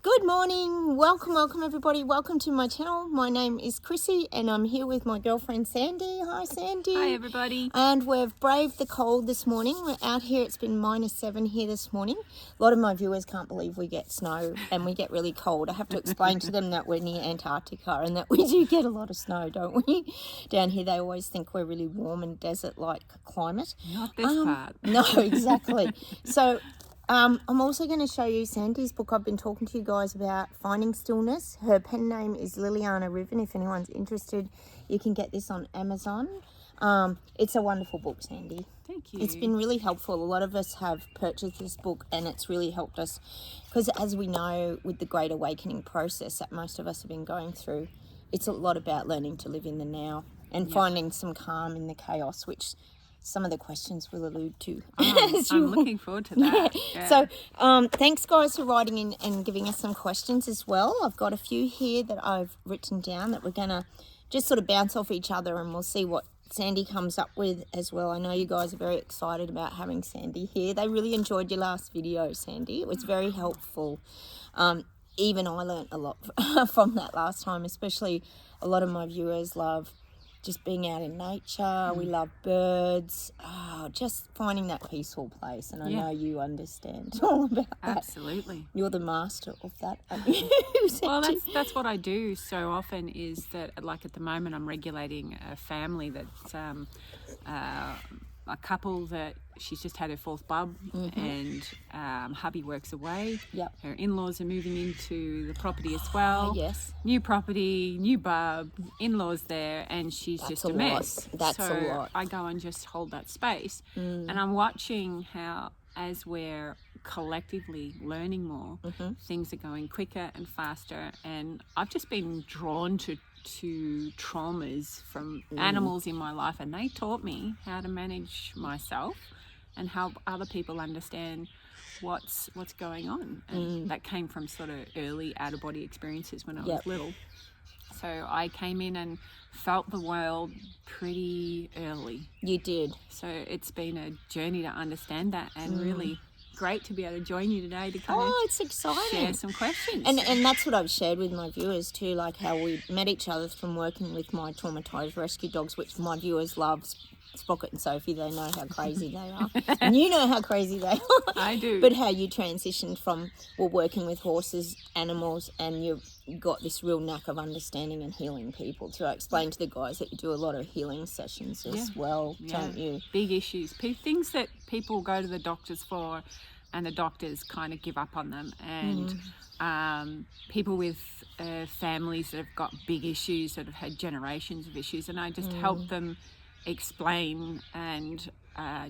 Good morning, welcome everybody, welcome to my channel. My name is Chrissy and I'm here with my girlfriend Sandy. Hi Sandy. Hi everybody. And we've braved the cold this morning. We're out here, it's been -7 here this morning. A lot of my viewers can't believe we get snow and we get really cold. I have to explain to them that we're near Antarctica and that we do get a lot of snow, don't we? Down here they always think we're really warm and desert-like climate. Not this part. No, exactly. So I'm also going to show you Sandy's book. I've been talking to you guys about Finding Stillness. Her pen name is Liliana Riven. If anyone's interested, you can get this on Amazon. It's a wonderful book, Sandy. Thank you. It's been really helpful. A lot of us have purchased this book and it's really helped us because, as we know, with the Great Awakening process that most of us have been going through, it's a lot about learning to live in the now and finding some calm in the chaos, which some of the questions will allude to. I'm looking forward to that. Yeah. So thanks guys for writing in and giving us some questions as well. I've got a few here that I've written down that we're going to just sort of bounce off each other and we'll see what Sandy comes up with as well. I know you guys are very excited about having Sandy here. They really enjoyed your last video, Sandy. It was very helpful. Even I learnt a lot from that last time, especially a lot of my viewers love just being out in nature. We love birds. Just finding that peaceful place. And I know you understand all about that. Absolutely. You're the master of that, aren't you? Well, that's what I do so often is that, like at the moment, I'm regulating a family that's a couple that she's just had her fourth bub and hubby works away. Yep. Her in-laws are moving into the property as well. Yes. New property, new bub, in-laws there, and she's just a mess. That's a lot. I go and just hold that space. And I'm watching how, as we're collectively learning more, things are going quicker and faster. And I've just been drawn to traumas from animals in my life, and they taught me how to manage myself and help other people understand what's going on. And that came from sort of early out-of-body experiences when I was little. So I came in and felt the world pretty early. You did. So it's been a journey to understand that, and really great to be able to join you today to kind of it's exciting. Share some questions. And that's what I've shared with my viewers too, like how we met each other from working with my traumatized rescue dogs, which my viewers love. Sprocket and Sophie, they know how crazy they are. And you know how crazy they are. I do. But how you transitioned from working with horses, animals, and you've got this real knack of understanding and healing people. To explain to the guys that you do a lot of healing sessions as well, don't you? Big issues. Things that people go to the doctors for and the doctors kind of give up on them. And people with families that have got big issues, that have had generations of issues, and I just help them explain and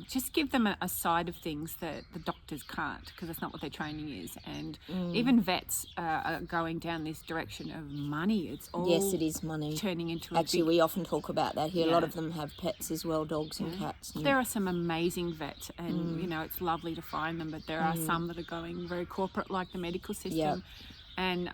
just give them a side of things that the doctors can't, because that's not what their training is. And even vets are going down this direction of money. It's all it is money turning into actually we often talk about that here. A lot of them have pets as well, dogs and cats. There are some amazing vets, and you know, it's lovely to find them, but there are some that are going very corporate, like the medical system. And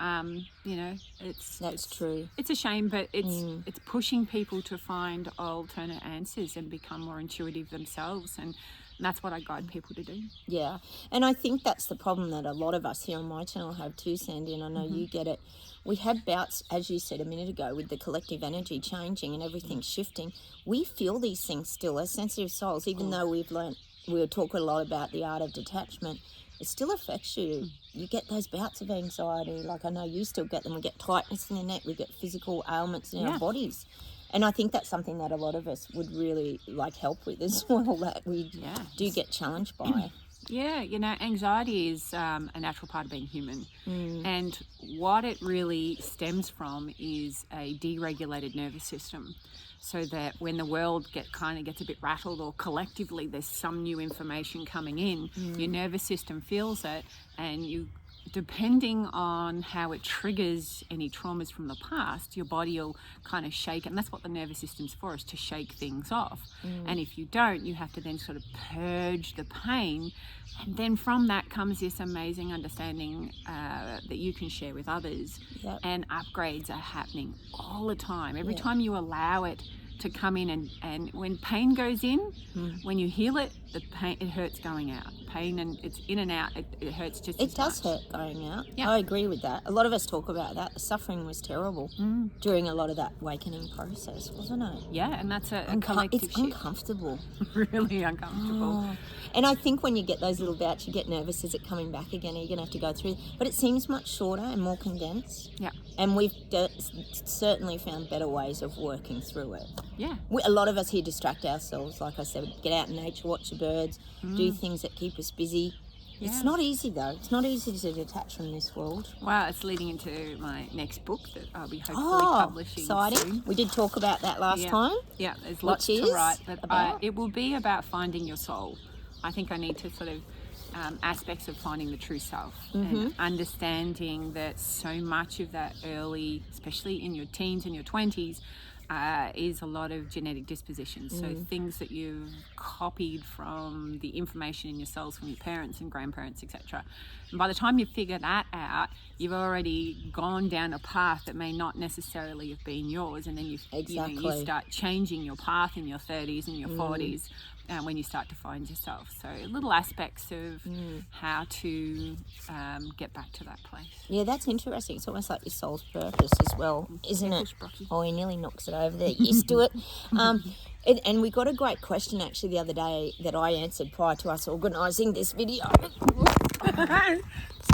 you know, it's true. It's a shame, but it's pushing people to find alternate answers and become more intuitive themselves, and that's what I guide people to do. Yeah, and I think that's the problem that a lot of us here on my channel have too, Sandy, and I know you get it. We have bouts, as you said a minute ago, with the collective energy changing and everything shifting. We feel these things still as sensitive souls, even though we've learned. We're talking a lot about the art of detachment. It still affects you. You get those bouts of anxiety. Like I know you still get them. We get tightness in the neck. We get physical ailments in our bodies. And I think that's something that a lot of us would really like help with as well, that we do get challenged by. Yeah, you know, anxiety is a natural part of being human. And what it really stems from is a deregulated nervous system. So that when the world gets a bit rattled, or collectively there's some new information coming in, your nervous system feels it, and you, depending on how it triggers any traumas from the past, your body will kind of shake, and that's what the nervous system's for, is to shake things off. And if you don't, you have to then sort of purge the pain, and then from that comes this amazing understanding that you can share with others. And upgrades are happening all the time. Every time you allow it to come in and when pain goes in, when you heal it, the pain, it hurts going out. Pain, and it's in and out, it hurts just as It does much. hurt going out. Yeah. I agree with that. A lot of us talk about that. The suffering was terrible during a lot of that awakening process, wasn't it? Yeah, and that's a collective It's shift. uncomfortable. Really uncomfortable. Oh. And I think when you get those little bouts, you get nervous. Is it coming back again? Are you going to have to go through? But it seems much shorter and more condensed. Yeah. And we've certainly found better ways of working through it. Yeah. A lot of us here distract ourselves. Like I said, get out in nature, watch the birds, do things that keep us busy. Yeah. It's not easy, though. It's not easy to detach from this world. Well, it's leading into my next book that I'll be hopefully publishing exciting. soon. We did talk about that last time. Yeah, there's Which lots to is write, but about? it will be about finding your soul. I think I need to sort of aspects of finding the true self and understanding that so much of that early, especially in your teens and your 20s, is a lot of genetic dispositions. So things that you've copied from the information in your cells from your parents and grandparents, etc. And by the time you figure that out, you've already gone down a path that may not necessarily have been yours, and then you start changing your path in your 30s and your 40s. When you start to find yourself. So little aspects of how to get back to that place. Yeah, that's interesting. It's almost like your soul's purpose as well, isn't it? Oh, he nearly knocks it over there. Used to it. And we got a great question actually the other day that I answered prior to us organising this video.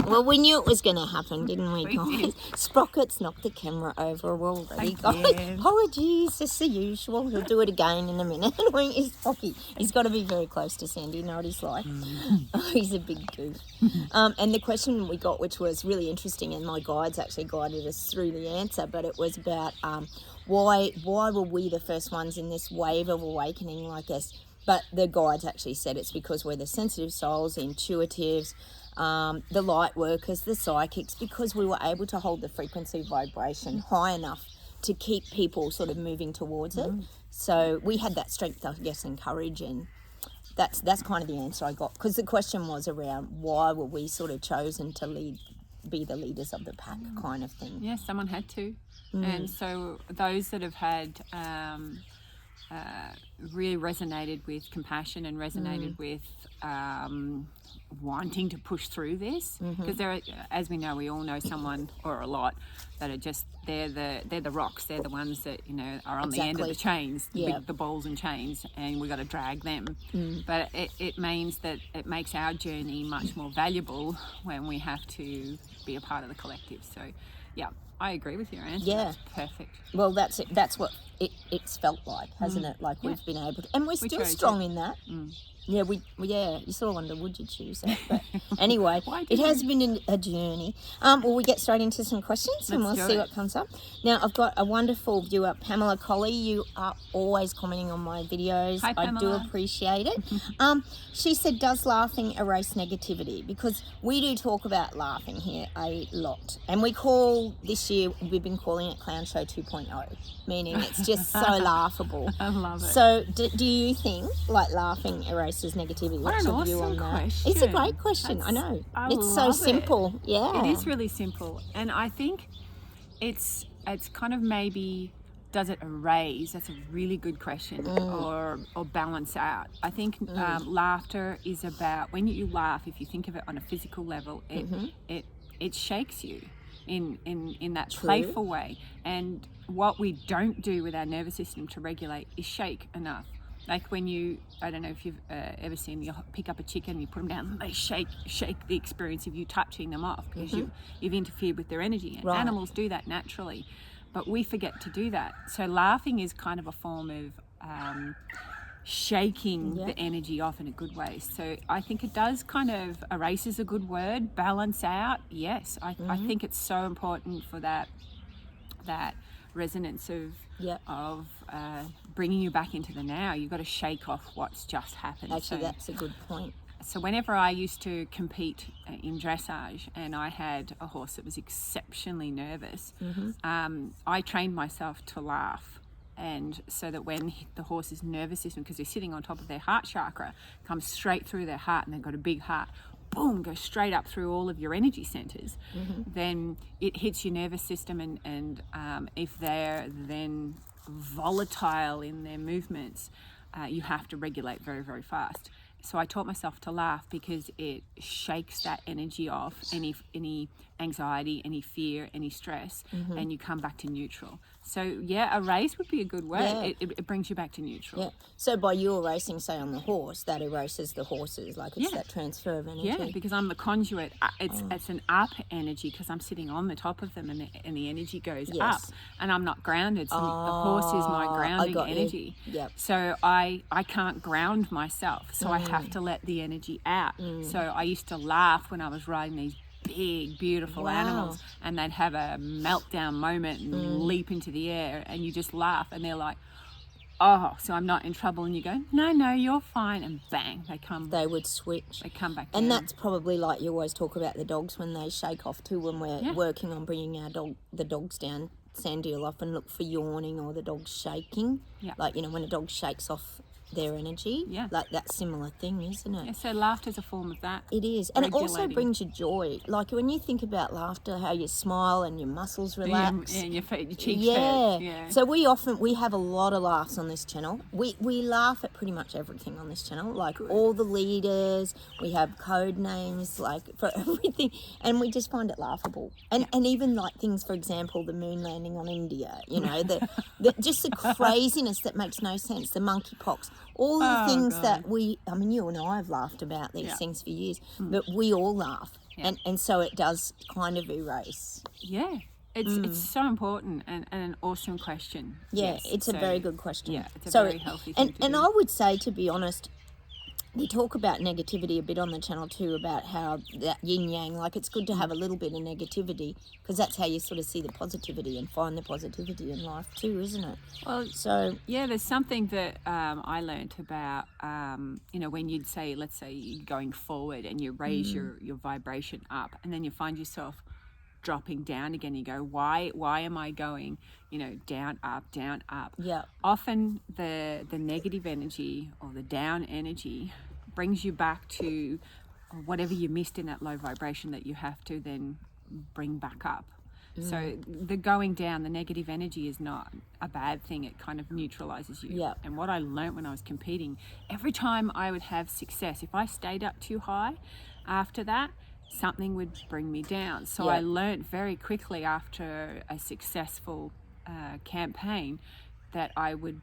Well, we knew it was going to happen, didn't we, guys? Sprockets knocked the camera over already, guys. Apologies, just the usual. He'll do it again in a minute. He's got to be very close to Sandy. You know what he's like? Oh, he's a big goof. And the question we got, which was really interesting, and my guides actually guided us through the answer, but it was about why were we the first ones in this wave of awakening like us? But the guides actually said it's because we're the sensitive souls, the intuitives, the light workers, the psychics, because we were able to hold the frequency vibration high enough to keep people sort of moving towards it. So we had that strength, I guess, and courage, and that's kind of the answer I got, because the question was around why were we sort of chosen to be the leaders of the pack kind of thing. Yeah, someone had to. And so those that have had really resonated with compassion and resonated with wanting to push through this, because there are, as we know, we all know someone or a lot that are just they're the rocks, they're the ones that are on the end of the chains, the balls and chains, and we got to drag them. But it means that it makes our journey much more valuable when we have to be a part of the collective. So yeah, I agree with your answer. Yeah, that's perfect. Well, that's it. That's what it's felt like, hasn't it? Like we've been able to, and we're still strong in that. Yeah, you sort of wonder, would you choose that? But anyway, it has been a journey. Well, we get straight into some questions and we'll see what comes up. Now, I've got a wonderful viewer, Pamela Colley. You are always commenting on my videos. Hi, Pamela. I do appreciate it. She said, does laughing erase negativity? Because we do talk about laughing here a lot. And we've been calling it Clown Show 2.0, meaning it's just so laughable. I love it. So do you think like laughing erases negativity? What What's an your view awesome on that? question. It's a great question. I know. It's so simple. Yeah. It is really simple. And I think it's kind of maybe, does it erase? That's a really good question. Or balance out. I think laughter is about, when you laugh, if you think of it on a physical level, it shakes you in that playful way. And what we don't do with our nervous system to regulate is shake enough. Like when I don't know if you've ever seen, you pick up a chicken, you put them down, and they shake the experience of you touching them off, because you've interfered with their energy. And animals do that naturally, but we forget to do that. So laughing is kind of a form of shaking the energy off in a good way. So I think it does kind of, erase is a good word, balance out. Yes, I think it's so important for that resonance of bringing you back into the now. You've got to shake off what's just happened. Actually, that's a good point. So whenever I used to compete in dressage and I had a horse that was exceptionally nervous, I trained myself to laugh. And so that when the horse's nervous system, because they're sitting on top of their heart chakra, comes straight through their heart, and they've got a big heart, boom, goes straight up through all of your energy centers, then it hits your nervous system, and if they're then volatile in their movements, you have to regulate very, very fast. So I taught myself to laugh because it shakes that energy off, any anxiety, any fear, any stress, and you come back to neutral. So yeah, a race would be a good way. Yeah. It brings you back to neutral. Yeah. So by your racing, say on the horse, that erases the horses, like it's that transfer of energy. Yeah, because I'm the conduit. It's an up energy because I'm sitting on the top of them, and the energy goes up, and I'm not grounded. So the horse is my grounding energy. Yep. So I can't ground myself, so I have to let the energy out. So I used to laugh when I was riding these big, beautiful animals, and they'd have a meltdown moment and leap into the air, and you just laugh, and they're like, oh, so I'm not in trouble, and you go, no, you're fine, and bang, they would switch. They come back and down. that's probably like you always talk about the dogs when they shake off too, when we're working on bringing the dogs down. Sandy will often look for yawning or the dog shaking, like, you know, when a dog shakes off their energy, like that similar thing, isn't it? Yeah, so laughter is a form of that. It is, and it also brings you joy. Like when you think about laughter, how you smile and your muscles relax, and your cheeks hurt. Yeah. So we have a lot of laughs on this channel. We laugh at pretty much everything on this channel, like all the leaders. We have code names like for everything, and we just find it laughable. And even like things, for example, the moon landing on India. You know, the just the craziness that makes no sense. The monkeypox. All the things that I mean, you and I have laughed about these things for years, but we all laugh. And so it does kind of erase. Yeah. It's so important and an awesome question. Yeah, it's a very good question. Yeah, it's a very healthy thing to do. And I would say, to be honest, we talk about negativity a bit on the channel too, about how that yin-yang, like it's good to have a little bit of negativity because that's how you sort of see the positivity and find the positivity in life too, isn't it? Well, so yeah, there's something that I learned about, you know, when you'd say, let's say you're going forward and you raise your vibration up and then you find yourself dropping down again, you go, why am I going, you know, down, up? Yeah. Often the negative energy or the down energy brings you back to whatever you missed in that low vibration that you have to then bring back up. So the going down, the negative energy is not a bad thing. It kind of neutralizes you. Yeah. And what I learned when I was competing, every time I would have success, if I stayed up too high after that, something would bring me down. So I learned very quickly after a successful campaign that I would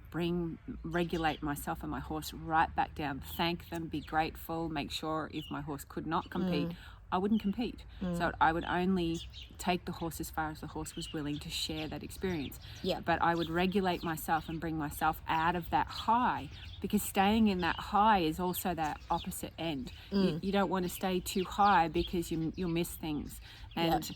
regulate myself and my horse right back down, thank them, be grateful, make sure if my horse could not compete, I wouldn't compete. So I would only take the horse as far as the horse was willing to share that experience. Yeah. But I would regulate myself and bring myself out of that high, because staying in that high is also that opposite end. You don't want to stay too high because you'll miss things. And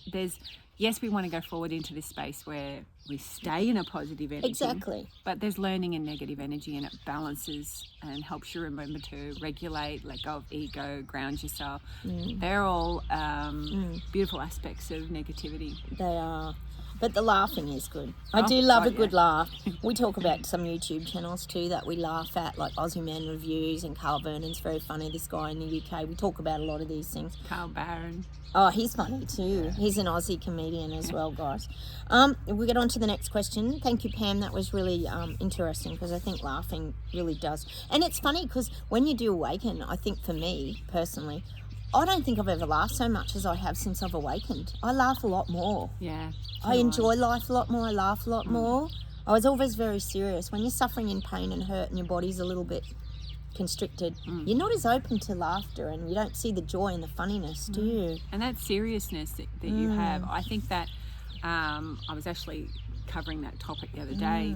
yes, we want to go forward into this space where we stay in a positive energy. Exactly. But there's learning in negative energy, and it balances and helps you remember to regulate, let go of ego, ground yourself. They're all beautiful aspects of negativity. They are. But the laughing is good. I do love a good laugh. We talk about some YouTube channels too that we laugh at, like Aussie Man Reviews, and Carl Vernon's very funny, this guy in the UK. We talk about a lot of these things. Carl Barron. Oh, he's funny too. He's an Aussie comedian as well, guys. We get on to the next question. Thank you, Pam. That was really interesting, because I think laughing really does. And it's funny because when you do awaken, I think for me personally, I don't think I've ever laughed so much as I have since I've awakened. I laugh a lot more. Yeah. I enjoy life a lot more. I laugh a lot more. I was always very serious. When you're suffering in pain and hurt and your body's a little bit constricted, you're not as open to laughter, and you don't see the joy and the funniness, do you? And that seriousness that you have, I think that I was actually covering that topic the other day,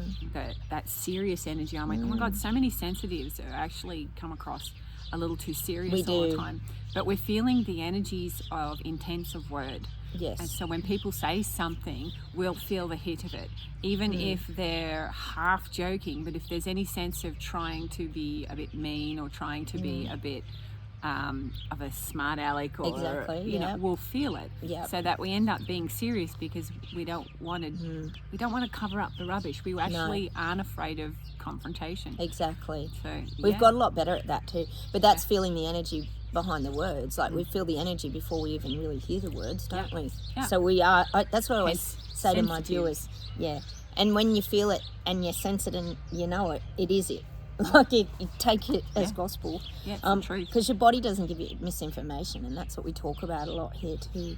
that serious energy. I'm like, oh my God, so many sensitives are actually come across a little too serious all the time. But we're feeling the energies of intensive word. Yes. And so when people say something, we'll feel the hit of it, even if they're half joking. But if there's any sense of trying to be a bit mean or trying to be a bit of a smart aleck, or you know, we'll feel it. So that we end up being serious because we don't want to cover up the rubbish. We actually aren't afraid of confrontation. Exactly. So we've got a lot better at that too. But that's feeling the energy behind the words. Like we feel the energy before we even really hear the words, don't we? So we are. That's what I always say to my viewers. Yeah. And when you feel it and you sense it and you know it, it is it. Like you take it as gospel. Yeah, it's true. Because your body doesn't give you misinformation, and that's what we talk about a lot here too.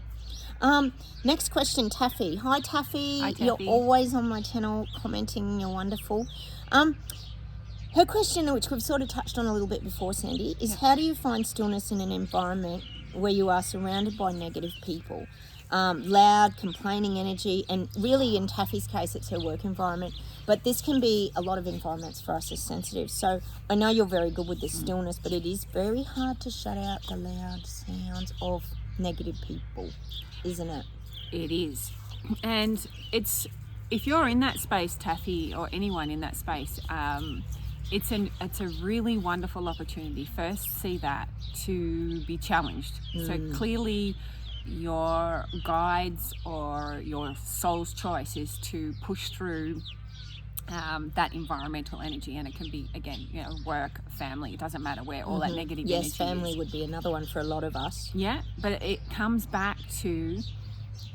Next question, Taffy. Hi, Taffy. Hi, Taffy. You're always on my channel commenting. You're wonderful. Her question, which we've sort of touched on a little bit before, Sandy, is how do you find stillness in an environment where you are surrounded by negative people? Loud, complaining energy, and really in Taffy's case, it's her work environment. But this can be a lot of environments for us as sensitives. So I know you're very good with the stillness, but it is very hard to shut out the loud sounds of negative people, isn't it? It is. And if you're in that space, Taffy, or anyone in that space, it's a really wonderful opportunity. First, see that to be challenged. So clearly your guides or your soul's choice is to push through that environmental energy, and it can be, again, work, family, it doesn't matter where all that negative energy family is. would be another one for a lot of us. Yeah, but it comes back to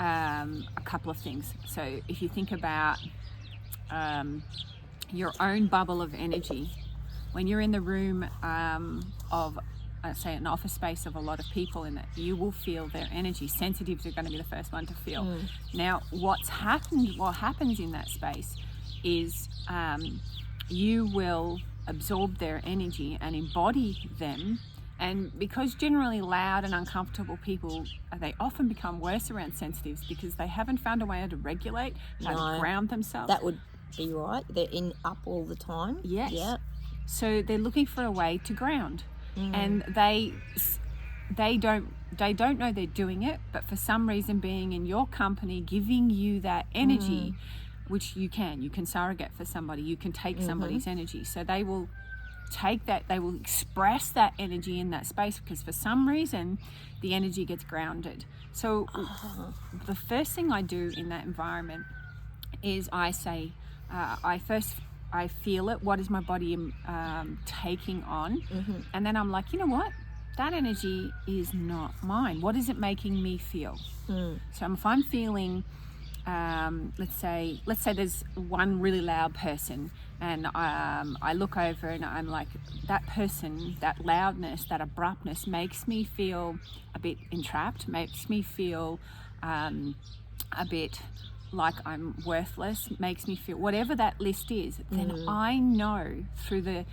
a couple of things. So if you think about your own bubble of energy, when you're in the room of say an office space of a lot of people in it, you will feel their energy. Sensitives are going to be the first one to feel. Now what happens in that space is you will absorb their energy and embody them. And because generally loud and uncomfortable people, they often become worse around sensitives because they haven't found a way to regulate, how to ground themselves. That would be right. They're up all the time. Yes. Yeah. So they're looking for a way to ground, and they don't know they're doing it, but for some reason, being in your company, giving you that energy, which you can surrogate for somebody, you can take somebody's energy. So they will take that, they will express that energy in that space because for some reason the energy gets grounded. So the first thing I do in that environment is I say, I feel it. What is my body taking on? And then I'm like, you know what? That energy is not mine. What is it making me feel? So if I'm feeling, let's say there's one really loud person, and I look over and I'm like, that person, that loudness, that abruptness makes me feel a bit entrapped, makes me feel a bit like I'm worthless, makes me feel whatever that list is, then I know through the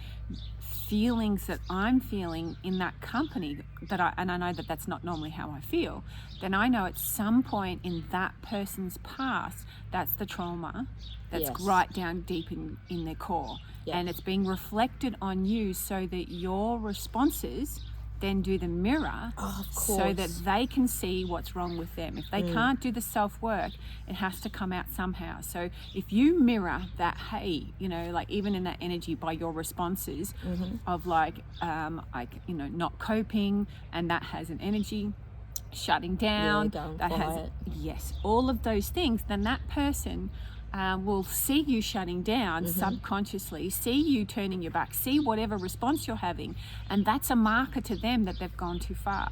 feelings that I'm feeling in that company and I know that that's not normally how I feel, then I know at some point in that person's past, that's the trauma that's right down deep in their core. And it's being reflected on you so that your responses then do the mirror, so that they can see what's wrong with them. If they can't do the self-work, it has to come out somehow. So if you mirror that, hey, like even in that energy by your responses of like not coping, and that has an energy, shutting down, that has, all of those things, then that person will see you shutting down subconsciously, see you turning your back, see whatever response you're having, and that's a marker to them that they've gone too far.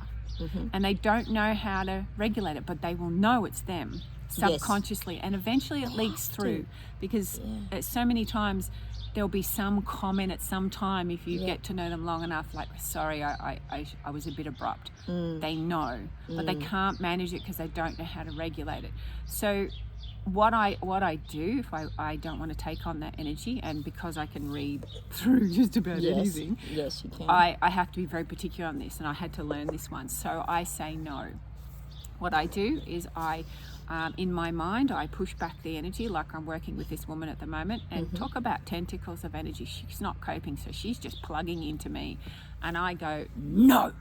And they don't know how to regulate it, but they will know it's them subconsciously, and eventually it leaks through because so many times there'll be some comment at some time, if you get to know them long enough, like, sorry, I was a bit abrupt. They know, but they can't manage it because they don't know how to regulate it. So what I do if I don't want to take on that energy, and because I can read through just about anything, you can. I have to be very particular on this, and I had to learn this one. So I say no. What I do is in my mind, I push back the energy, like I'm working with this woman at the moment, and talk about tentacles of energy. She's not coping, so she's just plugging into me, and I go, no.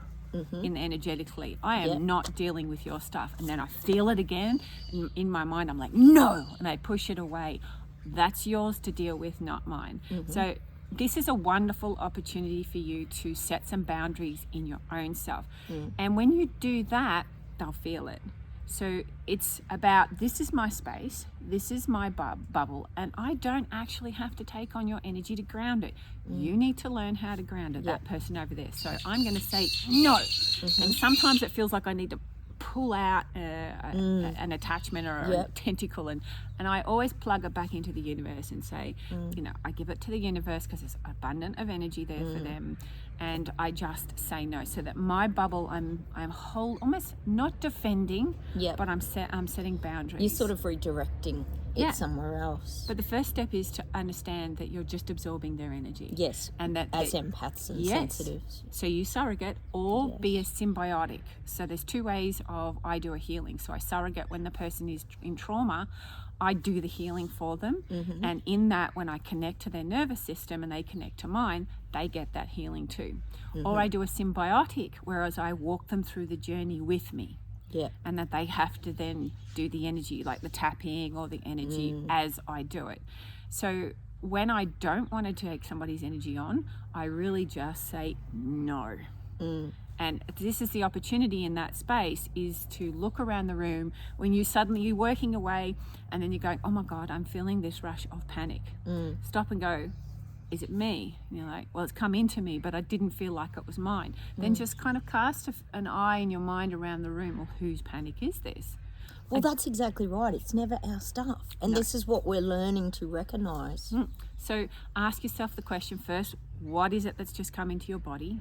Energetically, I am not dealing with your stuff, and then I feel it again in my mind. I'm like, no, and I push it away. That's yours to deal with, not mine. So this is a wonderful opportunity for you to set some boundaries in your own self, and when you do that, they'll feel it. So it's about, this is my space, this is my bubble, and I don't actually have to take on your energy to ground it. You need to learn how to ground it, that person over there. So I'm going to say no. And sometimes it feels like I need to pull out an attachment or a tentacle, and I always plug it back into the universe and say, you know, I give it to the universe because there's abundant of energy there for them, and I just say no, so that my bubble, I'm almost not defending, but I'm setting boundaries. You're sort of redirecting it somewhere else. But the first step is to understand that you're just absorbing their energy. Yes, and that as empaths and sensitives. So you surrogate or be a symbiotic. So there's two ways of I do a healing. So I surrogate when the person is in trauma. I do the healing for them, and in that, when I connect to their nervous system and they connect to mine, they get that healing too. Or I do a symbiotic, whereas I walk them through the journey with me. Yeah. And that they have to then do the energy, like the tapping or the energy as I do it. So when I don't want to take somebody's energy on, I really just say no. And this is the opportunity in that space, is to look around the room when you're working away and then you're going, oh my God, I'm feeling this rush of panic. Stop and go, is it me? And you're like, well, it's come into me, but I didn't feel like it was mine. Then just kind of cast an eye in your mind around the room. Well, whose panic is this? Well, that's exactly right. It's never our stuff. And this is what we're learning to recognise. So ask yourself the question first, what is it that's just come into your body?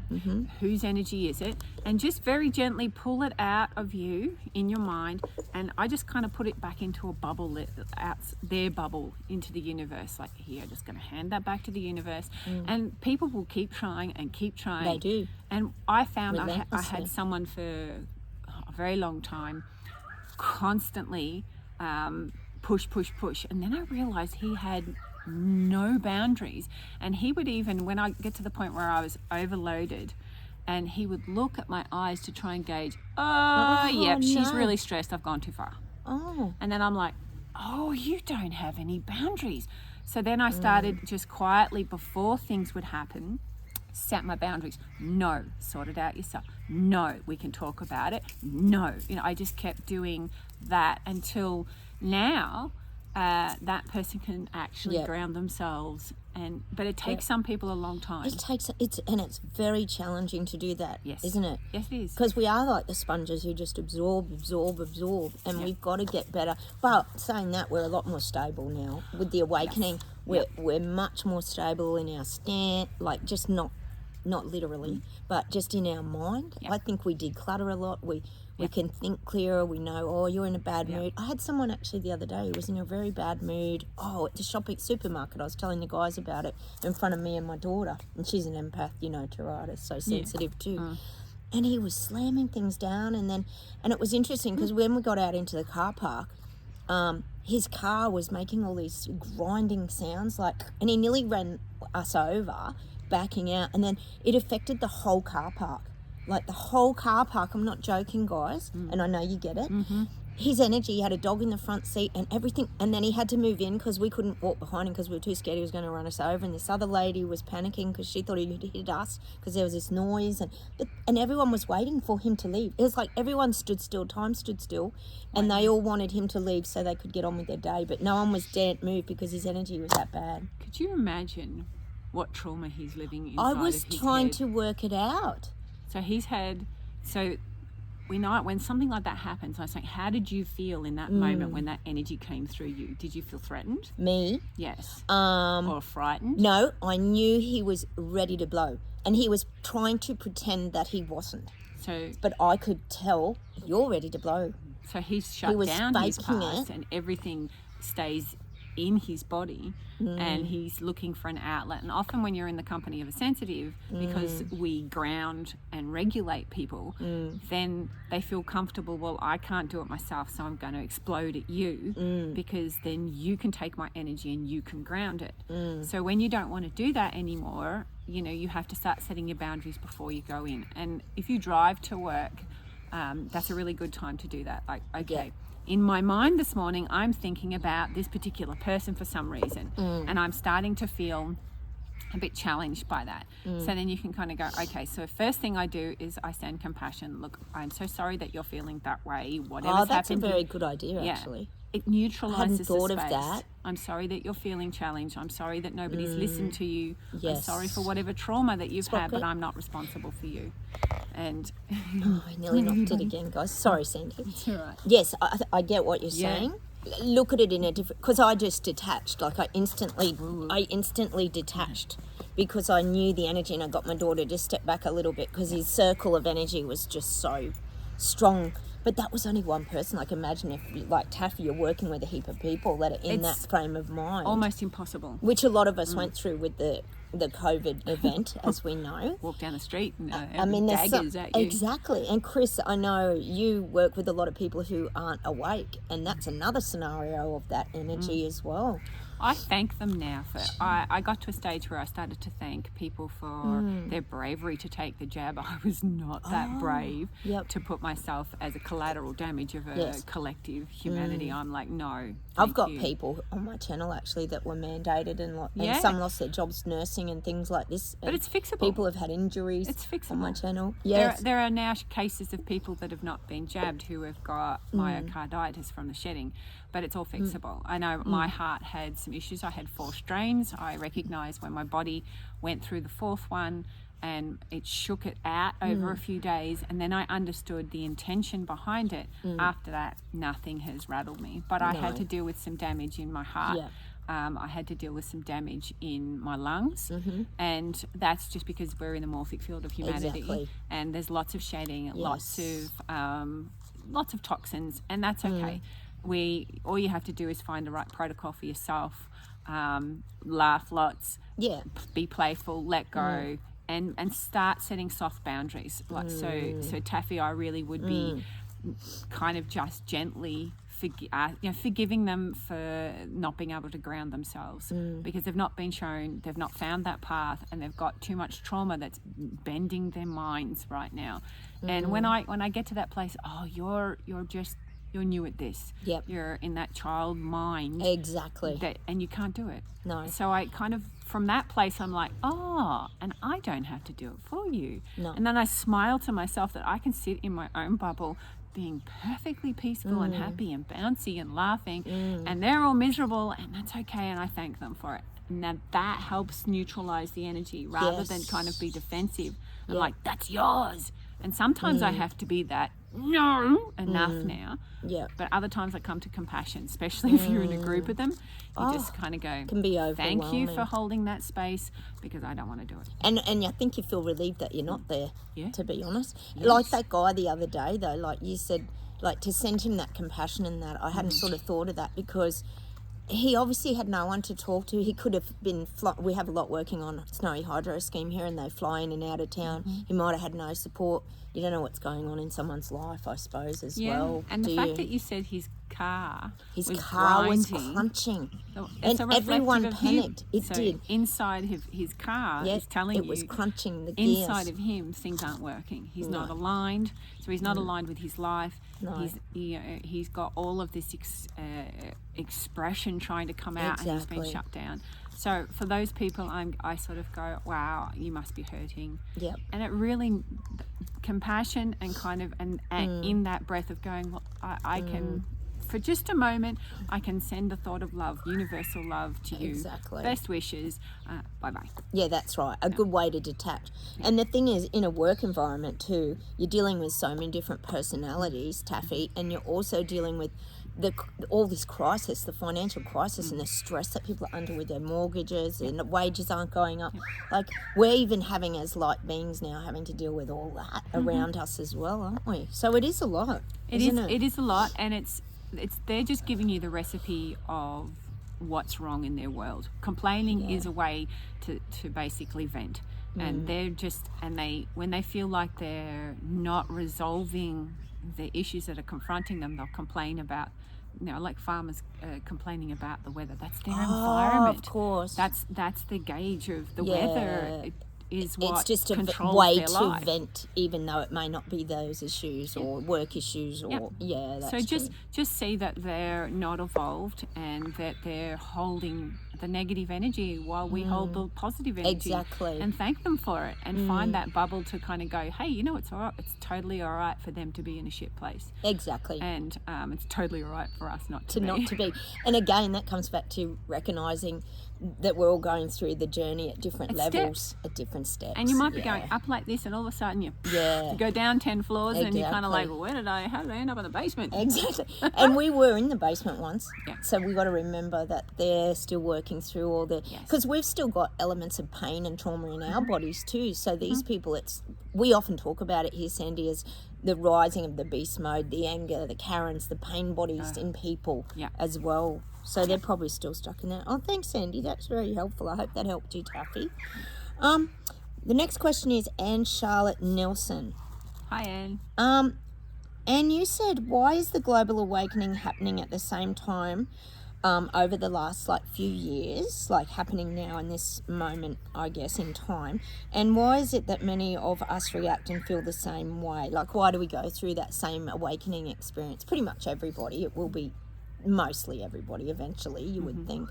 Whose energy is it? And just very gently pull it out of you in your mind. And I just kind of put it back into a bubble, out their bubble into the universe. Like, here, I'm just going to hand that back to the universe. And people will keep trying and keep trying. They do. And I found I had someone for a very long time constantly push. And then I realized he had no boundaries. And he would even, when I get to the point where I was overloaded, and he would look at my eyes to try and gauge, she's really stressed, I've gone too far. And then I'm like, oh, you don't have any boundaries. So then I started just quietly, before things would happen, set my boundaries. No, sort it out yourself. No, we can talk about it. No, I just kept doing that until now that person can actually ground themselves. But it takes some people a long time. It's very challenging to do that, isn't it? Yes, it is. Because we are like the sponges who just absorb, and we've got to get better. But saying that, we're a lot more stable now with the awakening. We're much more stable in our stand, like just not literally, but just in our mind. I think we declutter a lot. We can think clearer. We know, oh, you're in a bad mood. I had someone actually the other day who was in a very bad mood. At the supermarket. I was telling the guys about it in front of me and my daughter. And she's an empath, Tarada, so sensitive too. And he was slamming things down. And it was interesting because when we got out into the car park, his car was making all these grinding sounds, and he nearly ran us over, backing out. And then it affected the whole car park. Like the whole car park, I'm not joking, guys, and I know you get it. His energy, he had a dog in the front seat and everything, and then he had to move in because we couldn't walk behind him because we were too scared he was going to run us over, and this other lady was panicking because she thought he'd hit us because there was this noise, and everyone was waiting for him to leave. It was like everyone stood still, time stood still, and they all wanted him to leave so they could get on with their day, but no one was daren't move because his energy was that bad. Could you imagine what trauma he's living inside I was of his trying head? To work it out. So we know when something like that happens, I was saying, how did you feel in that moment when that energy came through you? Did you feel threatened? Me? Yes. Or frightened? No, I knew he was ready to blow, and he was trying to pretend that he wasn't. But I could tell, you're ready to blow. So he's shut down his past, and everything stays in his body, and he's looking for an outlet. And often when you're in the company of a sensitive, because we ground and regulate people, then they feel comfortable, well, I can't do it myself, so I'm going to explode at you, because then you can take my energy and you can ground it. So when you don't want to do that anymore, you have to start setting your boundaries before you go in. And if you drive to work, that's a really good time to do that. Like, okay, in my mind this morning, I'm thinking about this particular person for some reason, and I'm starting to feel a bit challenged by that. So then you can kind of go, okay, so first thing I do is I send compassion. Look, I'm so sorry that you're feeling that way. Whatever's happened. That's a very good idea, actually. It neutralizes I hadn't thought the of space. that. I'm sorry that you're feeling challenged. I'm sorry that nobody's listened to you. Yes. I'm sorry for whatever trauma that you've had, okay. but I'm not responsible for you. And Oh, I nearly knocked it again, guys. Sorry, Sandy. it's all right. Yes, I get what you're Yeah. saying. Look at it in a different, because I just detached. Like I instantly detached because I knew the energy, and I got my daughter to step back a little bit because his circle of energy was just so strong. But that was only one person. Like imagine if, like Taffy, you're working with a heap of people that are in that frame of mind. Almost impossible. Which a lot of us went through with the COVID event, as we know. Walk down the street and there's daggers at you. Exactly. And Chris, I know you work with a lot of people who aren't awake, and that's another scenario of that energy as well. I thank them now for. I got to a stage where I started to thank people for their bravery to take the jab. I was not that brave to put myself as a collateral damage of a collective humanity. I'm like, no. I've got people on my channel actually that were mandated, and some lost their jobs nursing and things like this. But it's fixable. People have had injuries. It's fixable. On my channel. Yes. There are now cases of people that have not been jabbed who have got myocarditis from the shedding, but it's all fixable. I know my heart had some issues. I had 4 strains. I recognised when my body went through the 4th one, and it shook it out over a few days, and then I understood the intention behind it. After that, nothing has rattled me, but I had to deal with some damage in my heart. I had to deal with some damage in my lungs, and that's just because we're in the morphic field of humanity, and there's lots of shedding, lots of toxins, and that's okay. All you have to do is find the right protocol for yourself, laugh lots, be playful, let go, and start setting soft boundaries. Like so Taffy, I really would be kind of just gently forgiving them for not being able to ground themselves because they've not been shown, they've not found that path, and they've got too much trauma that's bending their minds right now. And when I get to that place, you're new at this. You're in that child mind. Exactly. And you can't do it. No. So I kind of, from that place, I'm like, and I don't have to do it for you. No. And then I smile to myself that I can sit in my own bubble being perfectly peaceful and happy and bouncy and laughing, and they're all miserable, and that's okay, and I thank them for it. Now that helps neutralize the energy rather than kind of be defensive. I'm like, that's yours. And sometimes I have to be that, no, enough now. But other times I come to compassion, especially if you're in a group of them. You just kind of go, can be overwhelming. Thank you for holding that space because I don't want to do it. And I think you feel relieved that you're not there, to be honest. Yes. Like that guy the other day, though, like you said, like to send him that compassion and that, I hadn't sort of thought of that because he obviously had no one to talk to. He could have been, we have a lot working on Snowy Hydro scheme here, and they fly in and out of town. He might have had no support. You don't know what's going on in someone's life, I suppose, as well. And the fact that you said his car was grinding, crunching, and everyone panicked. It did. Inside of his car is telling you it was crunching the gears. Inside of him, things aren't working. He's not aligned, so he's not aligned with his life. No. He's got all of this expression trying to come out, and he's been shut down. So for those people, I sort of go, wow, you must be hurting. And it really, compassion and kind of, and in that breath of going, well, I can, for just a moment, I can send a thought of love, universal love to you. Best wishes. Bye-bye. Yeah, that's right. A good way to detach. And the thing is, in a work environment too, you're dealing with so many different personalities, Taffy, and you're also dealing with all this crisis, the financial crisis and the stress that people are under with their mortgages and the wages aren't going up. Like we're even having, as light beings now, having to deal with all that around us as well, aren't we? So it is a lot. It is a lot, and it's they're just giving you the recipe of what's wrong in their world. Complaining is a way to basically vent. And they're just, when they feel like they're not resolving the issues that are confronting them, they'll complain about, like farmers complaining about the weather. That's their environment. Of course. That's the gauge of the weather. Is what it's just a controls way their to life. Vent, even though it may not be those issues or work issues or that's so just see that they're not evolved and that they're holding the negative energy while we hold the positive energy. Exactly. And thank them for it, and find that bubble to kind of go, hey, it's all right. It's totally all right for them to be in a shit place. Exactly. And it's totally all right for us not to be. And again, that comes back to recognising that we're all going through the journey at different levels, at different steps. And you might be going up like this, and all of a sudden you go down 10 floors, and you're kind of like, well, how did I end up in the basement? Exactly. And we were in the basement once. Yeah. So we got to remember that they're still working through all the... Because we've still got elements of pain and trauma in our bodies too. So these people, we often talk about it here, Sandy, as the rising of the beast mode, the anger, the Karens, the pain bodies in people as well. So they're probably still stuck in that. Oh, thanks, Sandy. That's very helpful. I hope that helped you, Taffy. The next question is Anne Charlotte Nelson. Hi, Anne. And you said, why is the global awakening happening at the same time over the last few years, happening now in this moment, I guess, in time? And why is it that many of us react and feel the same way? Why do we go through that same awakening experience? Pretty much everybody. It will be mostly everybody eventually, you would think.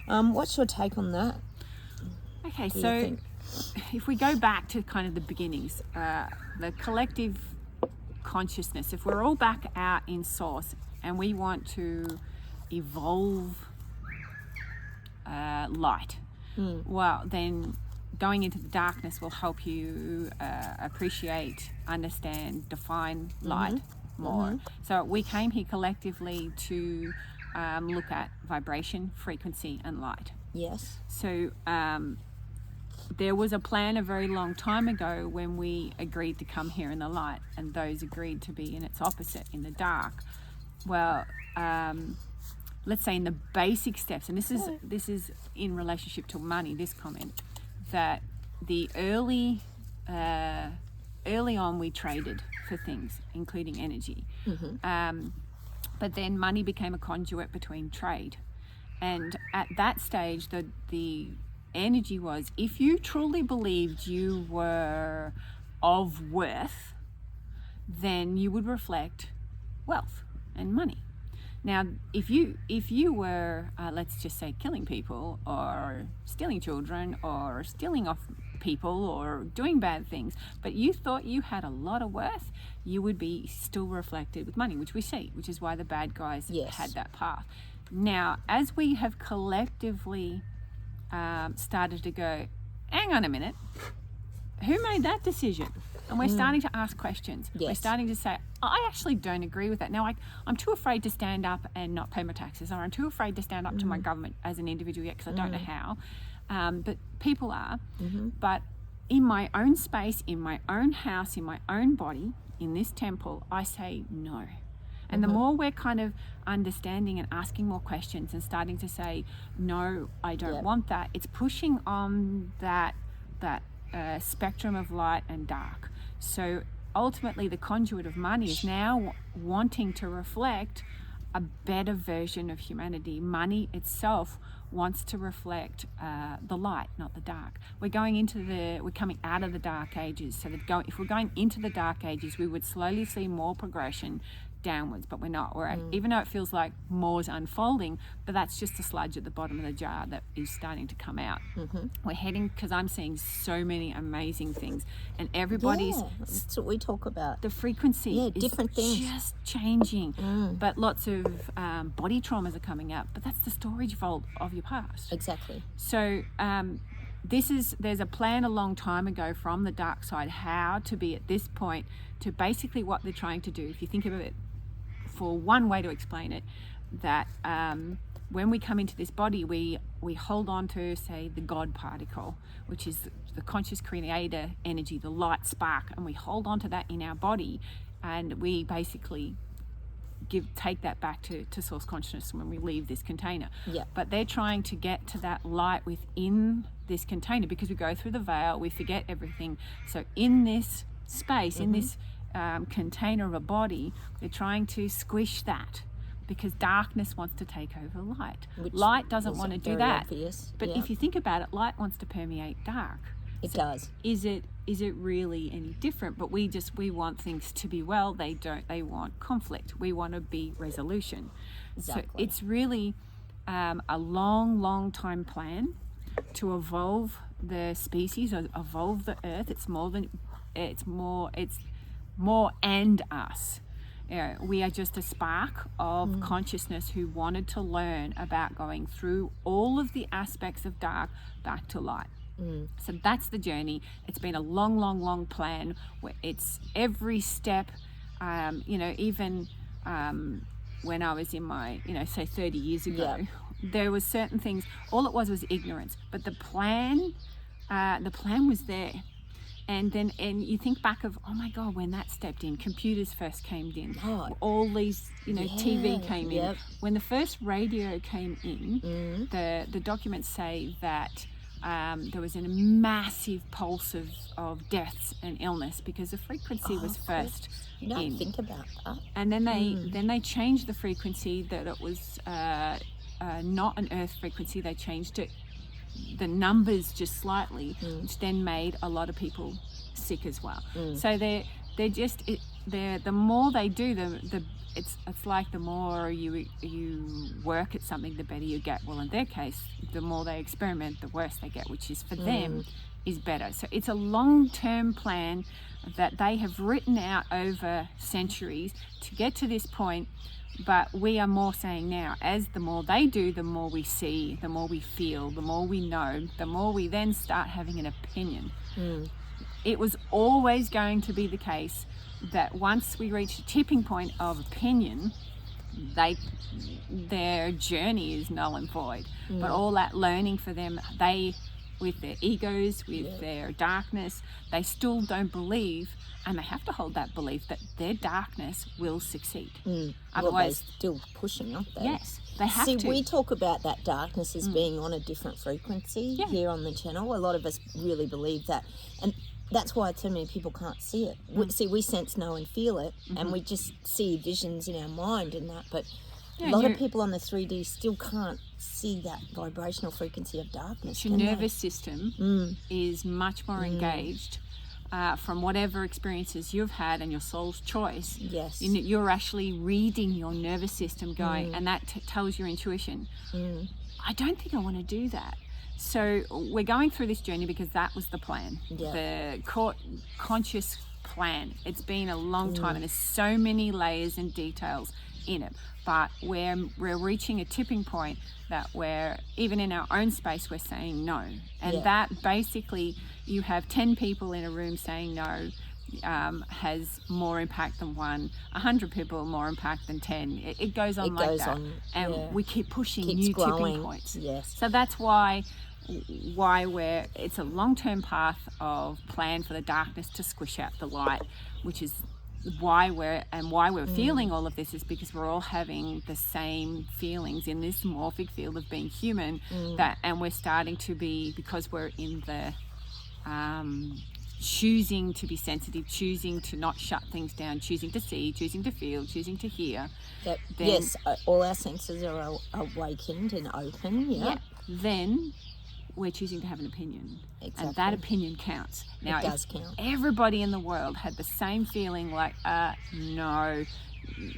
What's your take on that? Okay, so if we go back to kind of the beginnings, the collective consciousness, if we're all back out in source and we want to evolve light, well, then going into the darkness will help you appreciate, understand, define light more. So we came here collectively to look at vibration, frequency, and light. Yes. So there was a plan a very long time ago when we agreed to come here in the light, and those agreed to be in its opposite, in the dark. Well, let's say in the basic steps, and this is in relationship to money, this comment, that the early on we traded for things, including energy. But then money became a conduit between trade. And at that stage, the energy was, if you truly believed you were of worth, then you would reflect wealth and money. Now, if you were, let's just say, killing people or stealing children or stealing off people or doing bad things, but you thought you had a lot of worth, you would be still reflected with money, which we see, which is why the bad guys had that path. Now, as we have collectively started to go, hang on a minute, who made that decision? And we're starting to ask questions. We're starting to say, I actually don't agree with that. Now, I'm too afraid to stand up and not pay my taxes, or I'm too afraid to stand up to my government as an individual yet because I don't know how. But people are. But in my own space, in my own house, in my own body, in this temple, I say no. And the more we're kind of understanding and asking more questions and starting to say, no, I don't want that, it's pushing on that spectrum of light and dark. So ultimately the conduit of money is now wanting to reflect a better version of humanity. Money itself wants to reflect the light, not the dark. We're coming out of the dark ages. So if we're going into the dark ages, we would slowly see more progression downwards, but we're not. Even though it feels like more's unfolding, but that's just a sludge at the bottom of the jar that is starting to come out. We're heading, because I'm seeing so many amazing things, and everybody's that's what we talk about. The frequency is different things just changing, but lots of body traumas are coming up, but that's the storage vault of your past. Exactly. So there's a plan a long time ago from the dark side how to be at this point, to basically what they're trying to do. If you think of it, for one way to explain it, that when we come into this body, we hold on to, say, the God particle, which is the conscious creator energy, the light spark, and we hold on to that in our body, and we basically take that back to source consciousness when we leave this container. But they're trying to get to that light within this container, because we go through the veil, we forget everything. So in this space, in this container of a body, they're trying to squish that, because darkness wants to take over light. Light doesn't want to do that. Obvious. But if you think about it, light wants to permeate dark. It does. Is it really any different? But we want things to be well. They don't. They want conflict. We want to be resolution. Exactly. So it's really a long time plan to evolve the species, or evolve the earth. It's more and us. We are just a spark of consciousness who wanted to learn about going through all of the aspects of dark back to light. So that's the journey. It's been a long plan where it's every step, even when I was in my, say 30 years ago, there was certain things, all it was ignorance, but the plan was there. And you think back of, oh my God, when that stepped in, computers first came in, all these, TV came in. When the first radio came in, the documents say that there was a massive pulse of deaths and illness because the frequency was first in. You don't in. think about that. And then they changed the frequency, that it was not an earth frequency. They changed it, the numbers just slightly, which then made a lot of people sick as well. So the more they do, it's like the more you work at something, the better you get. Well, in their case, the more they experiment, the worse they get, which is for them is better. So it's a long-term plan that they have written out over centuries to get to this point. But we are more saying now, as the more they do, the more we see, the more we feel, the more we know, the more we then start having an opinion. It was always going to be the case that once we reach a tipping point of opinion, their journey is null and void. But all that learning for them, they, with their egos, with their darkness, they still don't believe, and they have to hold that belief that their darkness will succeed. Otherwise, they're still pushing, aren't they? Yes, they have to. See, we talk about that darkness as being on a different frequency here on the channel. A lot of us really believe that, and that's why so many people can't see it. We sense, know, and feel it, and we just see visions in our mind and that. But a lot of people on the 3D still can't see that vibrational frequency of darkness. Your nervous system is much more engaged from whatever experiences you've had and your soul's choice. Yes. You're actually reading your nervous system going, and that tells your intuition, I don't think I want to do that. So we're going through this journey because that was the plan, the conscious plan. It's been a long time, and there's so many layers and details in it. But we're reaching a tipping point that we're, even in our own space, we're saying no. And that basically, you have 10 people in a room saying no, has more impact than one. 100 people more impact than 10. It goes on like that. And we keep pushing new tipping points. Yes. So that's why it's a long-term path of plan for the darkness to squish out the light, which is why we're feeling all of this, is because we're all having the same feelings in this morphic field of being human, and we're starting to be, because we're in the choosing to be sensitive, choosing to not shut things down, choosing to see, choosing to feel, choosing to hear. Yes, all our senses are awakened and open. Then we're choosing to have an opinion. Exactly. And that opinion counts. Now, it does count. Everybody in the world had the same feeling, like, no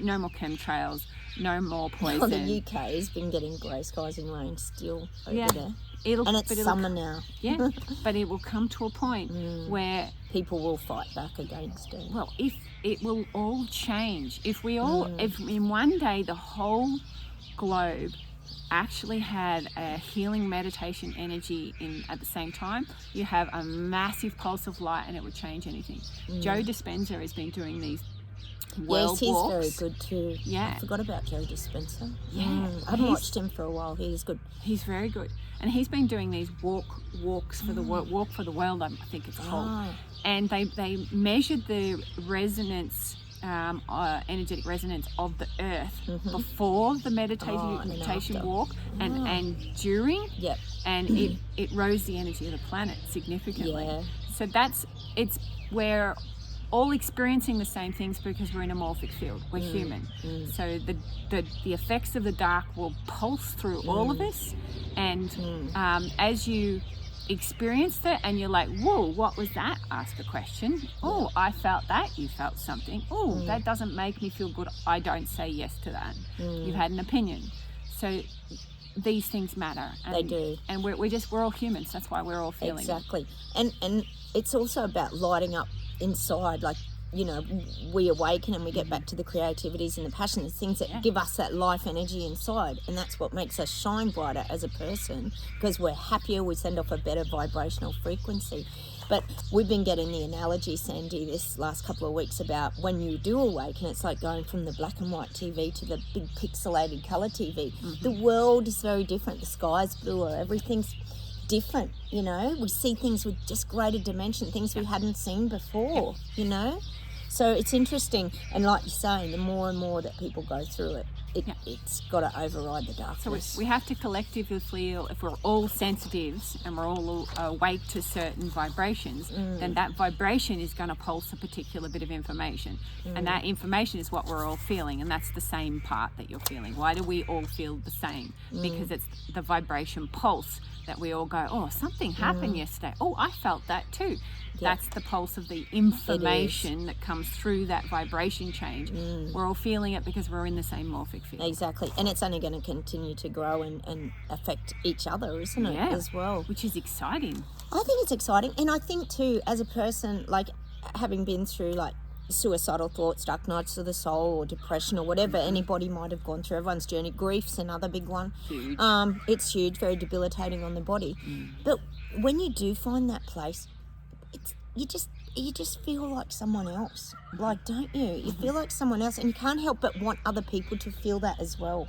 more chemtrails, no more poison. Well, the UK has been getting grey skies and rain still over there. And it's summer now. Yeah, but it will come to a point where people will fight back against it. Well, if it will all change, if in one day the whole globe actually had a healing meditation energy in at the same time, you have a massive pulse of light, and it would change anything. Joe Dispenza has been doing these world he's walks. very good too. Yeah, I forgot about Joe Dispenza. Yeah, I haven't watched him for a while. He's good. He's very good, and he's been doing these walks for the walk for the world, I think it's called. And they measured the resonance, energetic resonance of the earth before the meditation walk and during. Yep. And it rose the energy of the planet significantly. Yeah. So we're all experiencing the same things because we're in a morphic field. We're human. So the effects of the dark will pulse through all of us, and as you experienced it and you're like, whoa, what was that? Ask a question. Oh, I felt that. You felt something. Oh, that doesn't make me feel good. I don't say yes to that. You've had an opinion. So these things matter. And, they do. And we're all humans. That's why we're all feeling. Exactly. And it's also about lighting up inside, like, you know, we awaken and we get back to the creativities and the passion, the things that give us that life energy inside. And that's what makes us shine brighter as a person, because we're happier, we send off a better vibrational frequency. But we've been getting the analogy, Sandy, this last couple of weeks about when you do awaken, it's like going from the black and white TV to the big pixelated colour TV. The world is very different. The sky's bluer, everything's different, you know. We see things with just greater dimension, things we hadn't seen before, you know. So it's interesting, and like you're saying, the more and more that people go through it, it's got to override the darkness. So we have to collectively feel, if we're all sensitives and we're all awake to certain vibrations, then that vibration is going to pulse a particular bit of information. And that information is what we're all feeling, and that's the same part that you're feeling. Why do we all feel the same? Because it's the vibration pulse that we all go, oh, something happened yesterday. Oh, I felt that too. That's the pulse of the information that comes through that vibration change. We're all feeling it because we're in the same morphic field. Exactly. And it's only going to continue to grow and affect each other, isn't it, as well? Which is exciting. I think it's exciting. And I think, too, as a person, like, having been through, like, suicidal thoughts, dark nights of the soul, or depression, or whatever anybody might have gone through, everyone's journey. Grief's another big one. Huge. It's huge, very debilitating on the body. But when you do find that place, you just feel like someone else, like, don't you? You feel like someone else, and you can't help but want other people to feel that as well.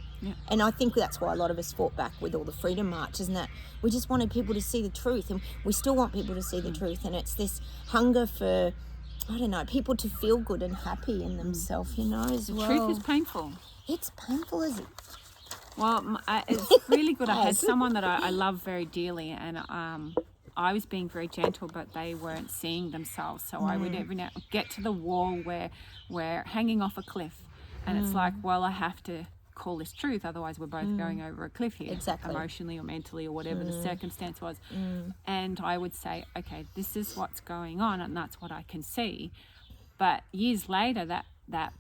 And I think that's why a lot of us fought back with all the freedom marches and that. We just wanted people to see the truth, and we still want people to see the truth. And it's this hunger for, I don't know, people to feel good and happy in themselves, you know, as well. Truth is painful. It's painful, is it? Well, it's really good. I had someone that I love very dearly, and I was being very gentle, but they weren't seeing themselves. So I would every now get to the wall where we're hanging off a cliff, and it's like, well, I have to call this truth, otherwise we're both going over a cliff here, emotionally or mentally or whatever the circumstance was. And I would say, okay, this is what's going on, and that's what I can see. But years later, that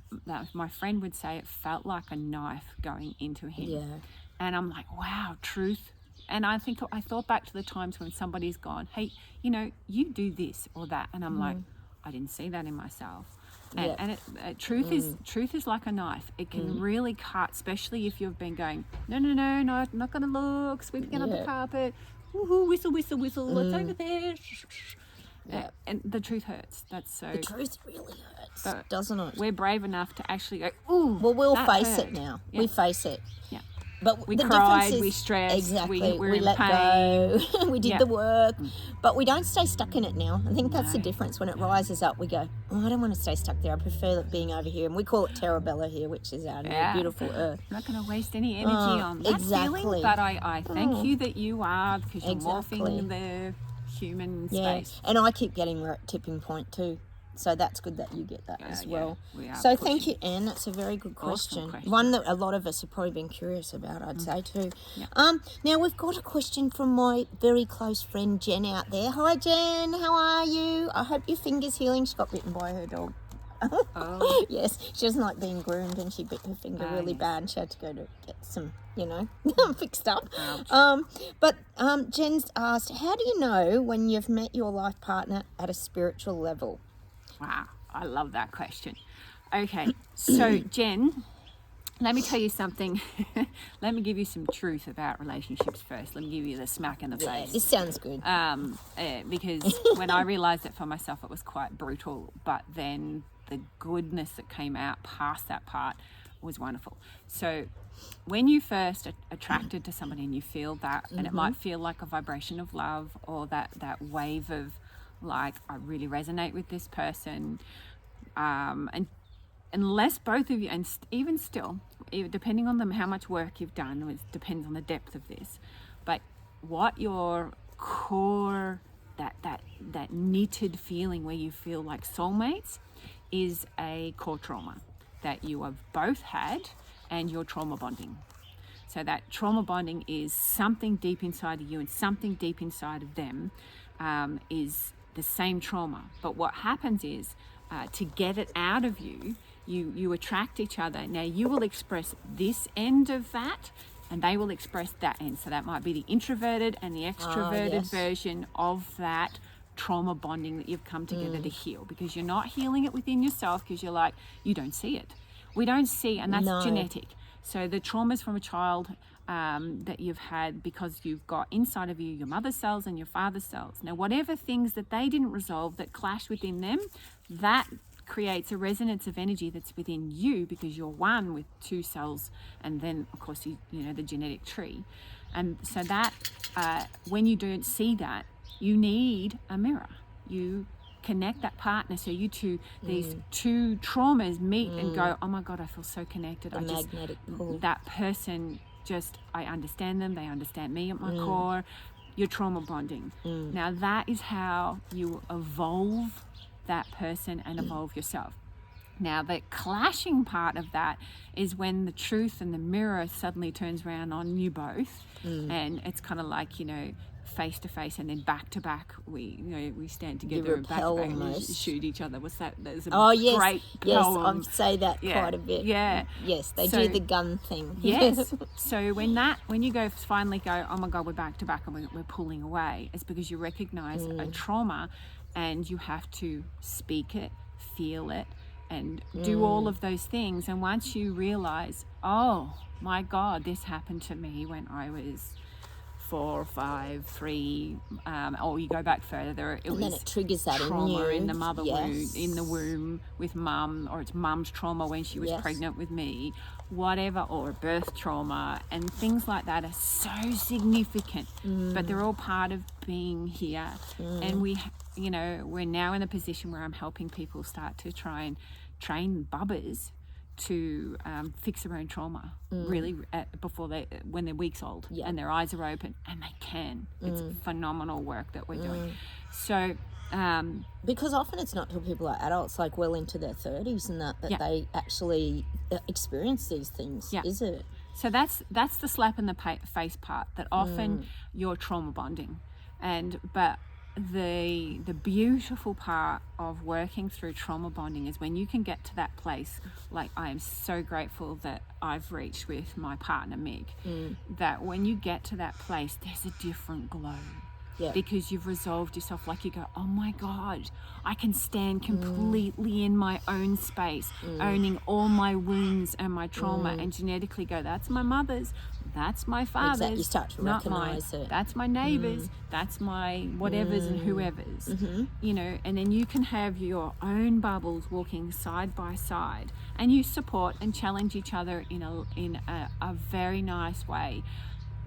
my friend would say it felt like a knife going into him. And I'm like, wow, truth. And I thought back to the times when somebody's gone, hey, you know, you do this or that, and I'm like, I didn't see that in myself. And truth is like a knife. It can really cut, especially if you've been going, no, not going to look, sweeping under the carpet, woohoo, whistle, whistle, whistle, what's over there? And the truth hurts. That's so. The truth really hurts, doesn't it? We're brave enough to actually go, ooh. Well, we'll face it now. We face it. But we the cried, difference is, we stressed, exactly, we're we in let pain. go, we did the work, but we don't stay stuck in it now. I think that's the difference. When it rises up, we go, oh, I don't want to stay stuck there. I prefer it being over here. And we call it Terabella here, which is our new beautiful earth. I'm not going to waste any energy on that feeling, but I thank you that you are, because you're morphing the human space. And I keep getting we're at tipping point too. So that's good that you get that as well. So thank you, Anne. That's a very good question. One that a lot of us have probably been curious about, I'd say too. Now we've got a question from my very close friend Jen out there. Hi Jen, how are you? I hope your finger's healing. She got bitten by her dog. Yes, she doesn't like being groomed, and she bit her finger really bad, and she had to go to get some, you know, fixed up. But Jen's asked, how do you know when you've met your life partner at a spiritual level? Wow, I love that question. Okay, so Jen, let me tell you something. Let me give you some truth about relationships first. Let me give you the smack in the face. This sounds good. Because when I realised it for myself, it was quite brutal. But then the goodness that came out past that part was wonderful. So when you first attracted to somebody and you feel that, and it might feel like a vibration of love, or that wave of, like, I really resonate with this person, and unless both of you, and even still, depending on how much work you've done, it depends on the depth of this, but what your core, that knitted feeling where you feel like soulmates, is a core trauma that you have both had, and you're trauma bonding. So that trauma bonding is something deep inside of you and something deep inside of them, is the same trauma. But what happens is, to get it out of you, you attract each other. Now you will express this end of that, and they will express that end. So that might be the introverted and the extroverted version of that trauma bonding that you've come together to heal, because you're not healing it within yourself, because you're like, you don't see it. We don't see, and that's genetic. So the traumas from a child that you've had, because you've got inside of you your mother's cells and your father's cells. Now, whatever things that they didn't resolve that clash within them, that creates a resonance of energy that's within you, because you're one with two cells, and then of course you know the genetic tree. And so that when you don't see that, you need a mirror. You connect that partner, so you two, these two traumas meet and go, oh my God, I feel so connected. The magnetic pull. That person, just, I understand them, they understand me at my core. You're trauma bonding. Now that is how you evolve that person and evolve yourself. Now the clashing part of that is when the truth and the mirror suddenly turns around on you both, and it's kind of like, you know, face to face, and then back to back we stand together and back to back and shoot each other. What's that? There's a great poem. Yes, I say that quite a bit. Yeah. Yes, they do the gun thing. Yes. So when you finally go, oh my God, we're back to back and we're pulling away, it's because you recognize a trauma, and you have to speak it, feel it, and do all of those things. And once you realize, oh my God, this happened to me when I was 4, 5, 3, or you go back further, and then it triggers that trauma in the mother wound, in the womb with mum, or it's mum's trauma when she was pregnant with me, whatever, or birth trauma, and things like that are so significant, but they're all part of being here. And we're now in a position where I'm helping people start to try and train bubbers to fix their own trauma really when they're weeks old and their eyes are open, and they can. It's phenomenal work that we're doing. So because often it's not till people are adults, like well into their 30s and that they actually experience these things, is it? So that's the slap in the face part, that often you're trauma bonding, but the beautiful part of working through trauma bonding is when you can get to that place, like I am so grateful that I've reached with my partner Meg, that when you get to that place, there's a different glow. Because you've resolved yourself. Like you go, oh my God, I can stand completely in my own space, owning all my wounds and my trauma, and genetically go, that's my mother's, that's my father's, exactly. You start to not recognize mine. it. That's my neighbour's, that's my whatever's and whoever's, you know. And then you can have your own bubbles walking side by side, and you support and challenge each other in a very nice way.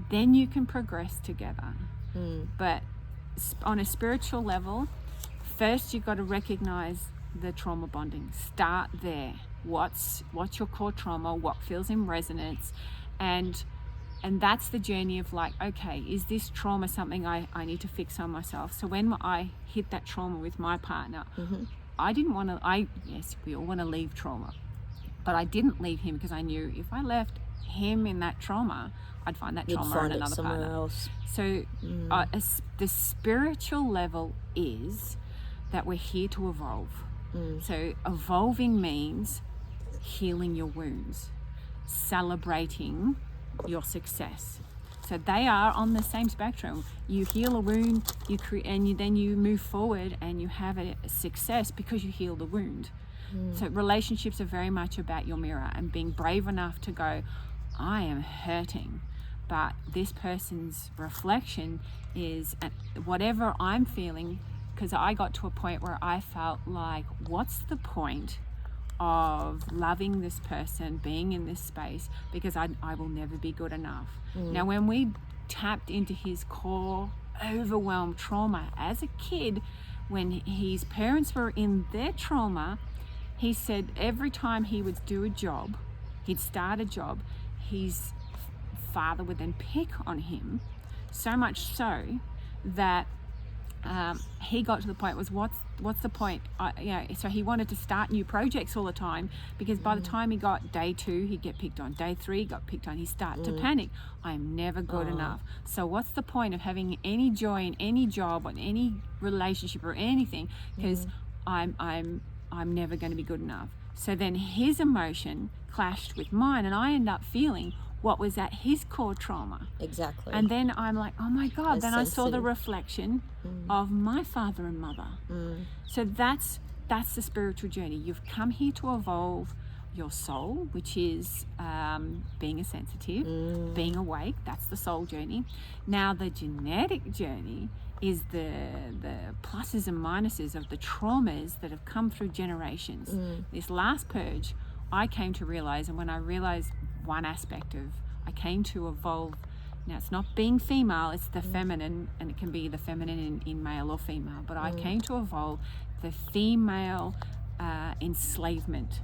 Then you can progress together. But on a spiritual level, first you've got to recognize the trauma bonding. Start there. What's your core trauma? What feels in resonance? And that's the journey of like, okay, is this trauma something I need to fix on myself? So when I hit that trauma with my partner, I didn't want to, yes, we all want to leave trauma, but I didn't leave him because I knew if I left him in that trauma, I'd find that trauma in another partner. Else. So the spiritual level is that we're here to evolve. So evolving means healing your wounds, celebrating your success. So they are on the same spectrum. You heal a wound, then you move forward and you have a success because you heal the wound. So relationships are very much about your mirror and being brave enough to go, I am hurting, but this person's reflection is whatever I'm feeling, because I got to a point where I felt like, what's the point of loving this person, being in this space, because I will never be good enough. Now, when we tapped into his core overwhelmed trauma as a kid, when his parents were in their trauma, he said every time he would do a job, he'd start a job, his father would then pick on him, so much so that he got to the point was, what's the point? So he wanted to start new projects all the time, because by the time he got day 2, he'd get picked on. Day 3, he got picked on. He started to panic. I'm never good enough. So what's the point of having any joy in any job or any relationship or anything? Because I'm never going to be good enough. So then his emotion clashed with mine, and I ended up feeling, what was at his core trauma. Exactly. And then I'm like, oh my God, then I saw the sensitive. reflection of my father and mother. So that's the spiritual journey. You've come here to evolve your soul, which is being a sensitive, being awake. That's the soul journey. Now the genetic journey is the pluses and minuses of the traumas that have come through generations. This last purge, I came to realize, and when I realized one aspect of, I came to evolve. Now it's not being female, it's the feminine, and it can be the feminine in male or female, but I came to evolve the female enslavement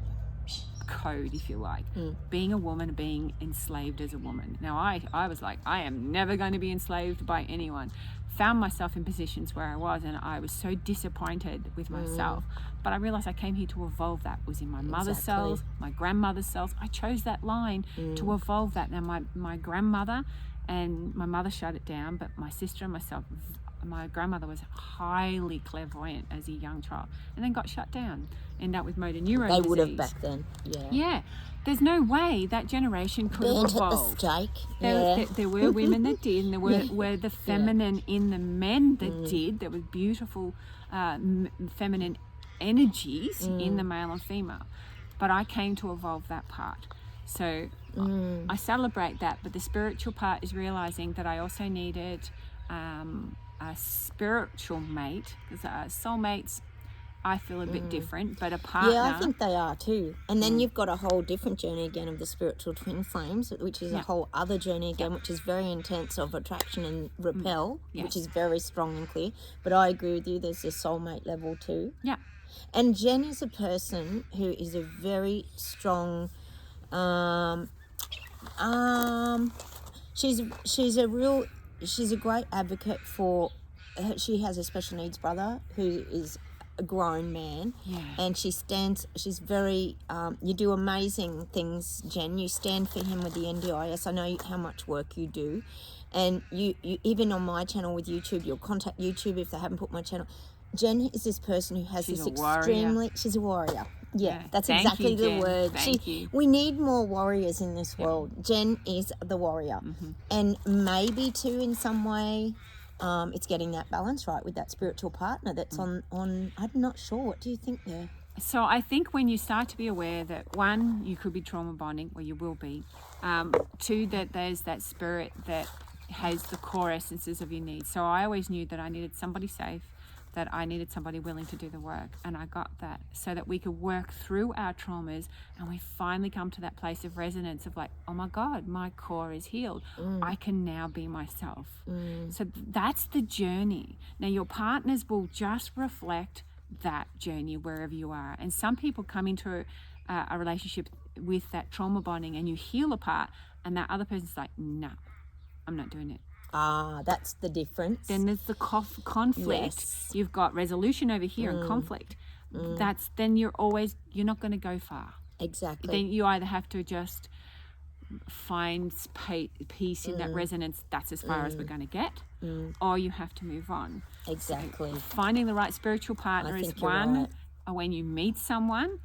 code, if you like. Being a woman, being enslaved as a woman. Now I was like, I am never going to be enslaved by anyone. Found myself in positions where I was, and I was so disappointed with myself. But I realized I came here to evolve that. It was in my mother's cells, my grandmother's cells. I chose that line to evolve that. Now my grandmother and my mother shut it down, but my sister and myself, my grandmother was highly clairvoyant as a young child, and then got shut down. Ended up with motor neurone disease. They would have back then. Yeah. There's no way that generation could have evolved. At the stake. There were women that did, and there were the feminine in the men that did. There was beautiful feminine energies in the male and female. But I came to evolve that part. So I celebrate that. But the spiritual part is realizing that I also needed a spiritual mate, because soulmates, I feel a bit different, but a partner. Yeah, I think they are too. And then you've got a whole different journey again of the spiritual twin flames, which is a whole other journey again, which is very intense of attraction and repel, which is very strong and clear. But I agree with you, there's a soulmate level too. Yeah. And Jen is a person who is a very strong, she's a great advocate for, she has a special needs brother who is a grown man, and she's very you do amazing things, Jen. You stand for him with the NDIS. I know how much work you do, and you even on my channel with YouTube, you'll contact YouTube if they haven't put my channel. Jen is this person who has she's a warrior. Yeah, that's exactly the word. We need more warriors in this world. Jen is the warrior, and maybe too in some way it's getting that balance right with that spiritual partner that's on I'm not sure. What do you think there? So I think when you start to be aware that, one, you could be trauma bonding, or you will be. Two, that there's that spirit that has the core essences of your needs. So I always knew that I needed somebody safe, that I needed somebody willing to do the work, and I got that so that we could work through our traumas, and we finally come to that place of resonance of like, oh my God, my core is healed. I can now be myself. So that's the journey. Now your partners will just reflect that journey wherever you are. And some people come into a relationship with that trauma bonding, and you heal a part, and that other person's like, no, I'm not doing it. That's the difference. Then there's the conflict. Yes. You've got resolution over here and conflict. Then you're not going to go far. Exactly. Then you either have to just find peace in that resonance. That's as far as we're going to get, or you have to move on. Exactly. So finding the right spiritual partner is one. Right. Or when you meet someone,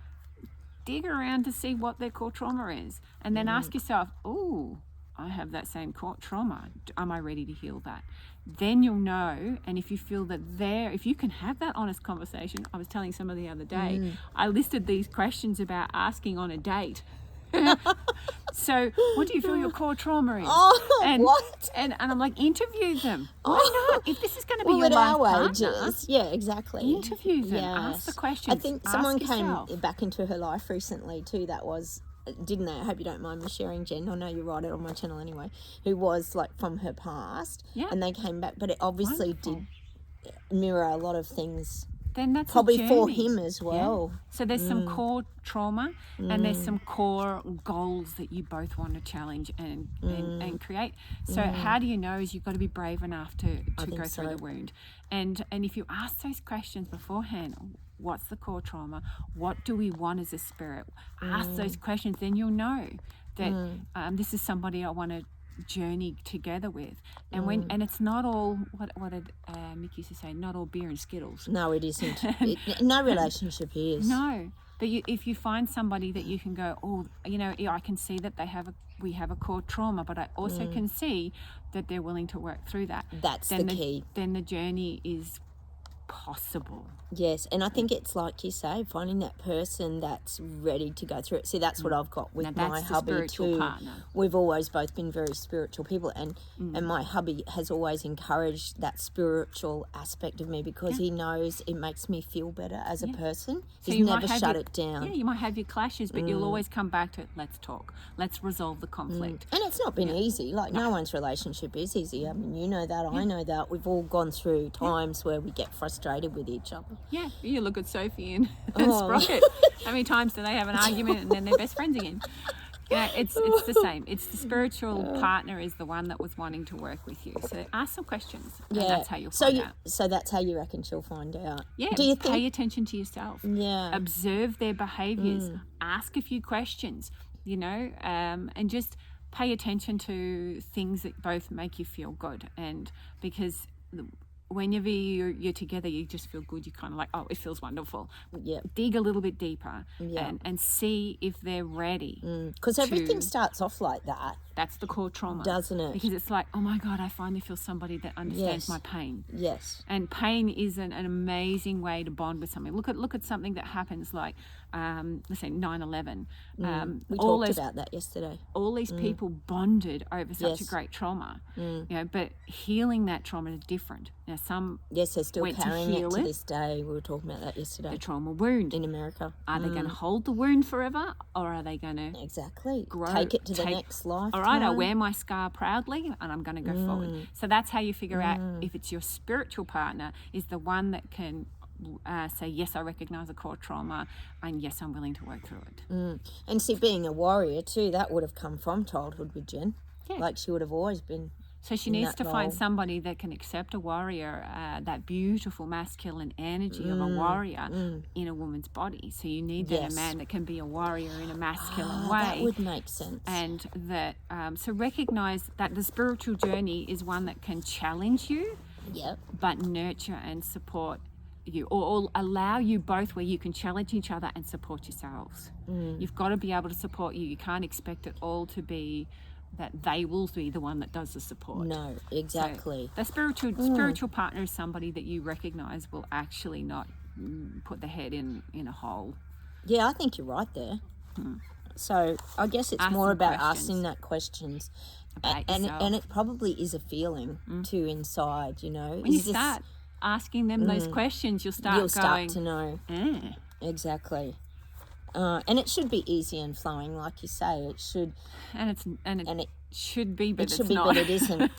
dig around to see what their core trauma is, and then ask yourself, "Oh, I have that same core trauma. Am I ready to heal that?" Then you'll know. And if you feel that if you can have that honest conversation, I was telling someone the other day, I listed these questions about asking on a date. So, what do you feel your core trauma is? What? And I'm like, interview them. Why not? If this is going to be your life partner, yeah, exactly. Interview them. Ask the questions. I think someone came back into her life recently too. That was. Didn't they? I hope you don't mind me sharing, Jen. I know you write it on my channel anyway. Who was like from her past, and they came back, but it obviously did mirror a lot of things. Then that's probably for him as well. Yeah. So there's some core trauma, and there's some core goals that you both want to challenge and create. So how do you know? Is you've got to be brave enough to go through the wound, and if you ask those questions beforehand. What's the core trauma? What do we want as a spirit? Ask those questions, then you'll know that this is somebody I want to journey together with. And and it's not all what did Mick used to say, not all beer and Skittles. No, it isn't. No relationship is. No. But if you find somebody that you can go, oh, you know, I can see that we have a core trauma, but I also can see that they're willing to work through that. That's the key. Then the journey is possible. Yes, and I think it's like you say, finding that person that's ready to go through it. See, that's what I've got with my hubby too. Partner. We've always both been very spiritual people, and my hubby has always encouraged that spiritual aspect of me because he knows it makes me feel better as a person. So He's never shut it down. Yeah, you might have your clashes, but you'll always come back to it. Let's talk. Let's resolve the conflict. And it's not been easy. Like, no one's relationship is easy. I mean, you know that, I know that. We've all gone through times where we get frustrated with each other. Yeah, you look at Sophie and Sprocket. How many times do they have an argument and then they're best friends again? You know, it's the same. It's the spiritual partner is the one that was wanting to work with you. So ask some questions, and that's how you'll find out. So that's how you reckon she'll find out. Yeah. Do you think? Pay attention to yourself. Yeah. Observe their behaviours. Ask a few questions. You know, and just pay attention to things that both make you feel good, and because whenever you're together, you just feel good. You're kind of like, oh, it feels wonderful. Yeah. Dig a little bit deeper and see if they're ready. Because everything starts off like that. That's the core trauma. Doesn't it? Because it's like, oh my God, I finally feel somebody that understands my pain. Yes. And pain is an amazing way to bond with something. Look at something that happens like, let's say 9/11. We talked about that yesterday. All these people bonded over such a great trauma. You know, but healing that trauma is different. Now, some they're still went carrying to heal it to this day. We were talking about that yesterday. The trauma wound In America. Are they going to hold the wound forever, or are they going to Exactly. grow? Take it to the next life. All right, I wear my scar proudly, and I'm going to go forward. So that's how you figure out if it's your spiritual partner is the one that can say, yes, I recognise a core trauma, and yes, I'm willing to work through it. And see, being a warrior too, that would have come from childhood with Jen. Yeah. Like she would have always been. So she needs to find somebody that can accept a warrior, that beautiful masculine energy of a warrior in a woman's body. So you need a man that can be a warrior in a masculine way. That would make sense. And that, so recognize that the spiritual journey is one that can challenge you, but nurture and support you, or allow you both where you can challenge each other and support yourselves. You've got to be able to support you. You can't expect it all to be that they will be the one that does the support. No, exactly. So the spiritual partner is somebody that you recognize will actually not put the head in a hole. Yeah, I think you're right there. So I guess it's more about asking that questions. And it probably is a feeling too inside, you know. When you start asking them those questions, you'll start to know. Exactly. And it should be easy and flowing, like you say. It should, and it should be, but it should it's be, not. but it isn't.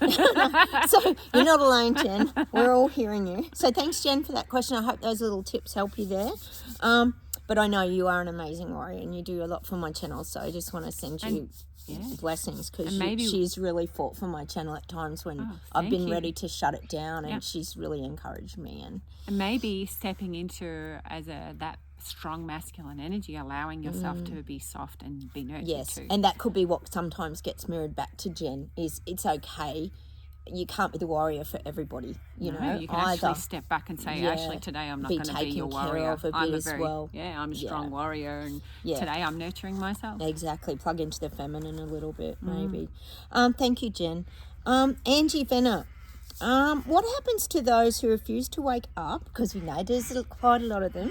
So you're not alone, Jen. We're all hearing you. So thanks, Jen, for that question. I hope those little tips help you there. But I know you are an amazing warrior, and you do a lot for my channel. So I just want to send you blessings, because she's really fought for my channel at times when I've been ready to shut it down, and she's really encouraged me. And maybe stepping into that strong masculine energy, allowing yourself to be soft and be nurtured too. And that could be what sometimes gets mirrored back to Jen, is it's okay. You can't be the warrior for everybody, you know. You can actually step back and say, actually, today I'm not going to be your warrior. I'm a strong warrior, and today I'm nurturing myself. Exactly. Plug into the feminine a little bit, maybe. Thank you, Jen. Angie Venner, what happens to those who refuse to wake up? Because we know there's quite a lot of them.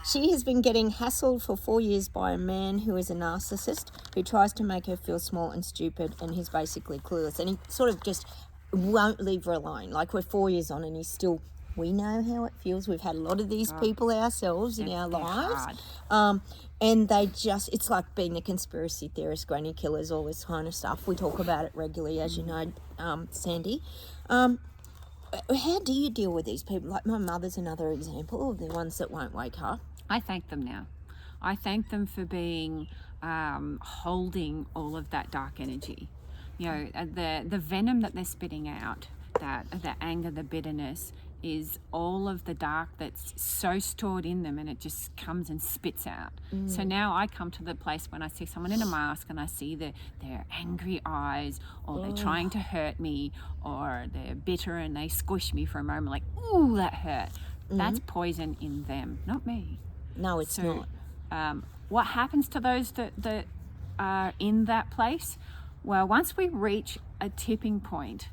She has been getting hassled for 4 years by a man who is a narcissist, who tries to make her feel small and stupid, and he's basically clueless. And he sort of just won't leave her alone. Like, we're 4 years on and he's still, we know how it feels. We've had a lot of these people ourselves in our lives. And they just, it's like being a conspiracy theorist, granny killers, all this kind of stuff. We talk about it regularly, as you know, Sandy. How do you deal with these people? Like, my mother's another example of the ones that won't wake up. I thank them now. I thank them for being, holding all of that dark energy. You know, the venom that they're spitting out, the anger, the bitterness, is all of the dark that's so stored in them, and it just comes and spits out. So now I come to the place when I see someone in a mask and I see their angry eyes, or they're trying to hurt me, or they're bitter and they squish me for a moment, like, ooh, that hurt. That's poison in them, not me. No, it's not. what happens to those that are in that place? Well, once we reach a tipping point,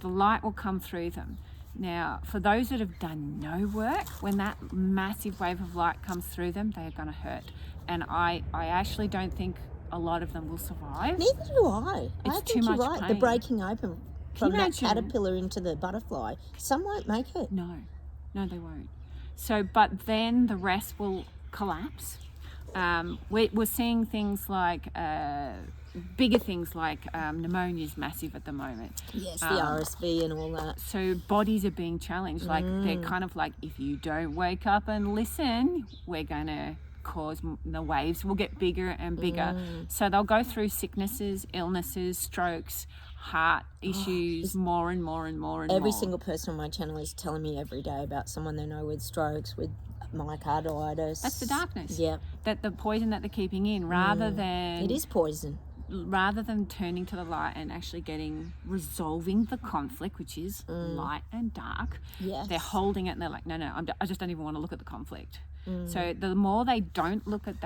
the light will come through them. Now, for those that have done no work, when that massive wave of light comes through them, they are going to hurt. And I actually don't think a lot of them will survive. Neither do I. It's I too think much you're right. pain. The breaking open from that imagine? caterpillar into the butterfly, some won't make it. No, they won't. So, but then the rest will collapse. We're seeing things like bigger things like pneumonia is massive at the moment. Yes, the RSV and all that. So bodies are being challenged. Like they're kind of like, if you don't wake up and listen, we're going to cause the waves will get bigger and bigger. So they'll go through sicknesses, illnesses, strokes, heart issues, more and more. Every single person on my channel is telling me every day about someone they know with strokes, with myocarditis. That's the darkness. Yeah. That the poison that they're keeping in, rather than... It is poison. Rather than turning to the light and actually resolving the conflict, which is light and dark, they're holding it and they're like, no, I just don't even want to look at the conflict. So the more they don't look at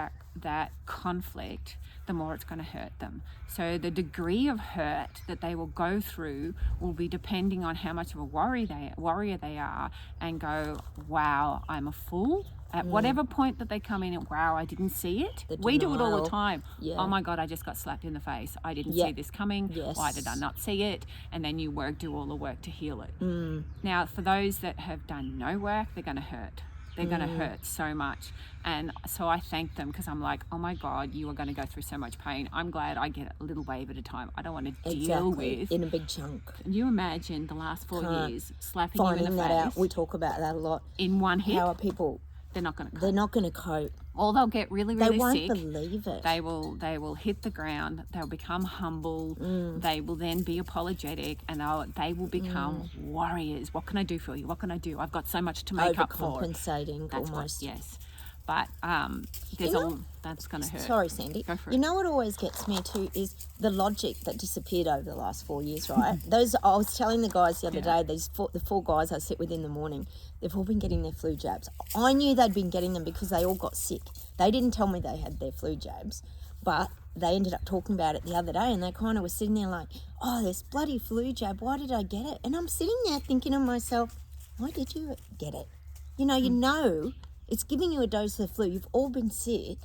that conflict, the more it's going to hurt them. So the degree of hurt that they will go through will be depending on how much of a warrior they are, and go, wow, I'm a fool. At whatever point that they come in and, wow, I didn't see it. We do it all the time. Yeah. Oh my God, I just got slapped in the face. I didn't see this coming. Yes. Why did I not see it? And then you do all the work to heal it. Now, for those that have done no work, they're going to hurt. They're going to hurt so much. And so I thank them, because I'm like, oh my God, you are going to go through so much pain. I'm glad I get a little wave at a time. I don't want to deal with... in a big chunk. Can you imagine the last 4 years slapping you in the face? Finding that out. We talk about that a lot. In one hit. How are people... They're not going to cope. They're not going to cope. Or they'll get really, really sick. They won't believe it. They will hit the ground. They'll become humble. They will then be apologetic, and they will become warriors. What can I do for you? What can I do? I've got so much to make up for. Overcompensating, That's almost. Yes. But that's going to hurt. Sorry, Sandy. Go for it. You know what always gets me too is the logic that disappeared over the last 4 years, right? I was telling the guys the other day, the four guys I sit with in the morning, they've all been getting their flu jabs. I knew they'd been getting them because they all got sick. They didn't tell me they had their flu jabs, but they ended up talking about it the other day, and they kind of were sitting there like, oh, this bloody flu jab, why did I get it? And I'm sitting there thinking to myself, why did you get it? You know, it's giving you a dose of the flu. You've all been sick.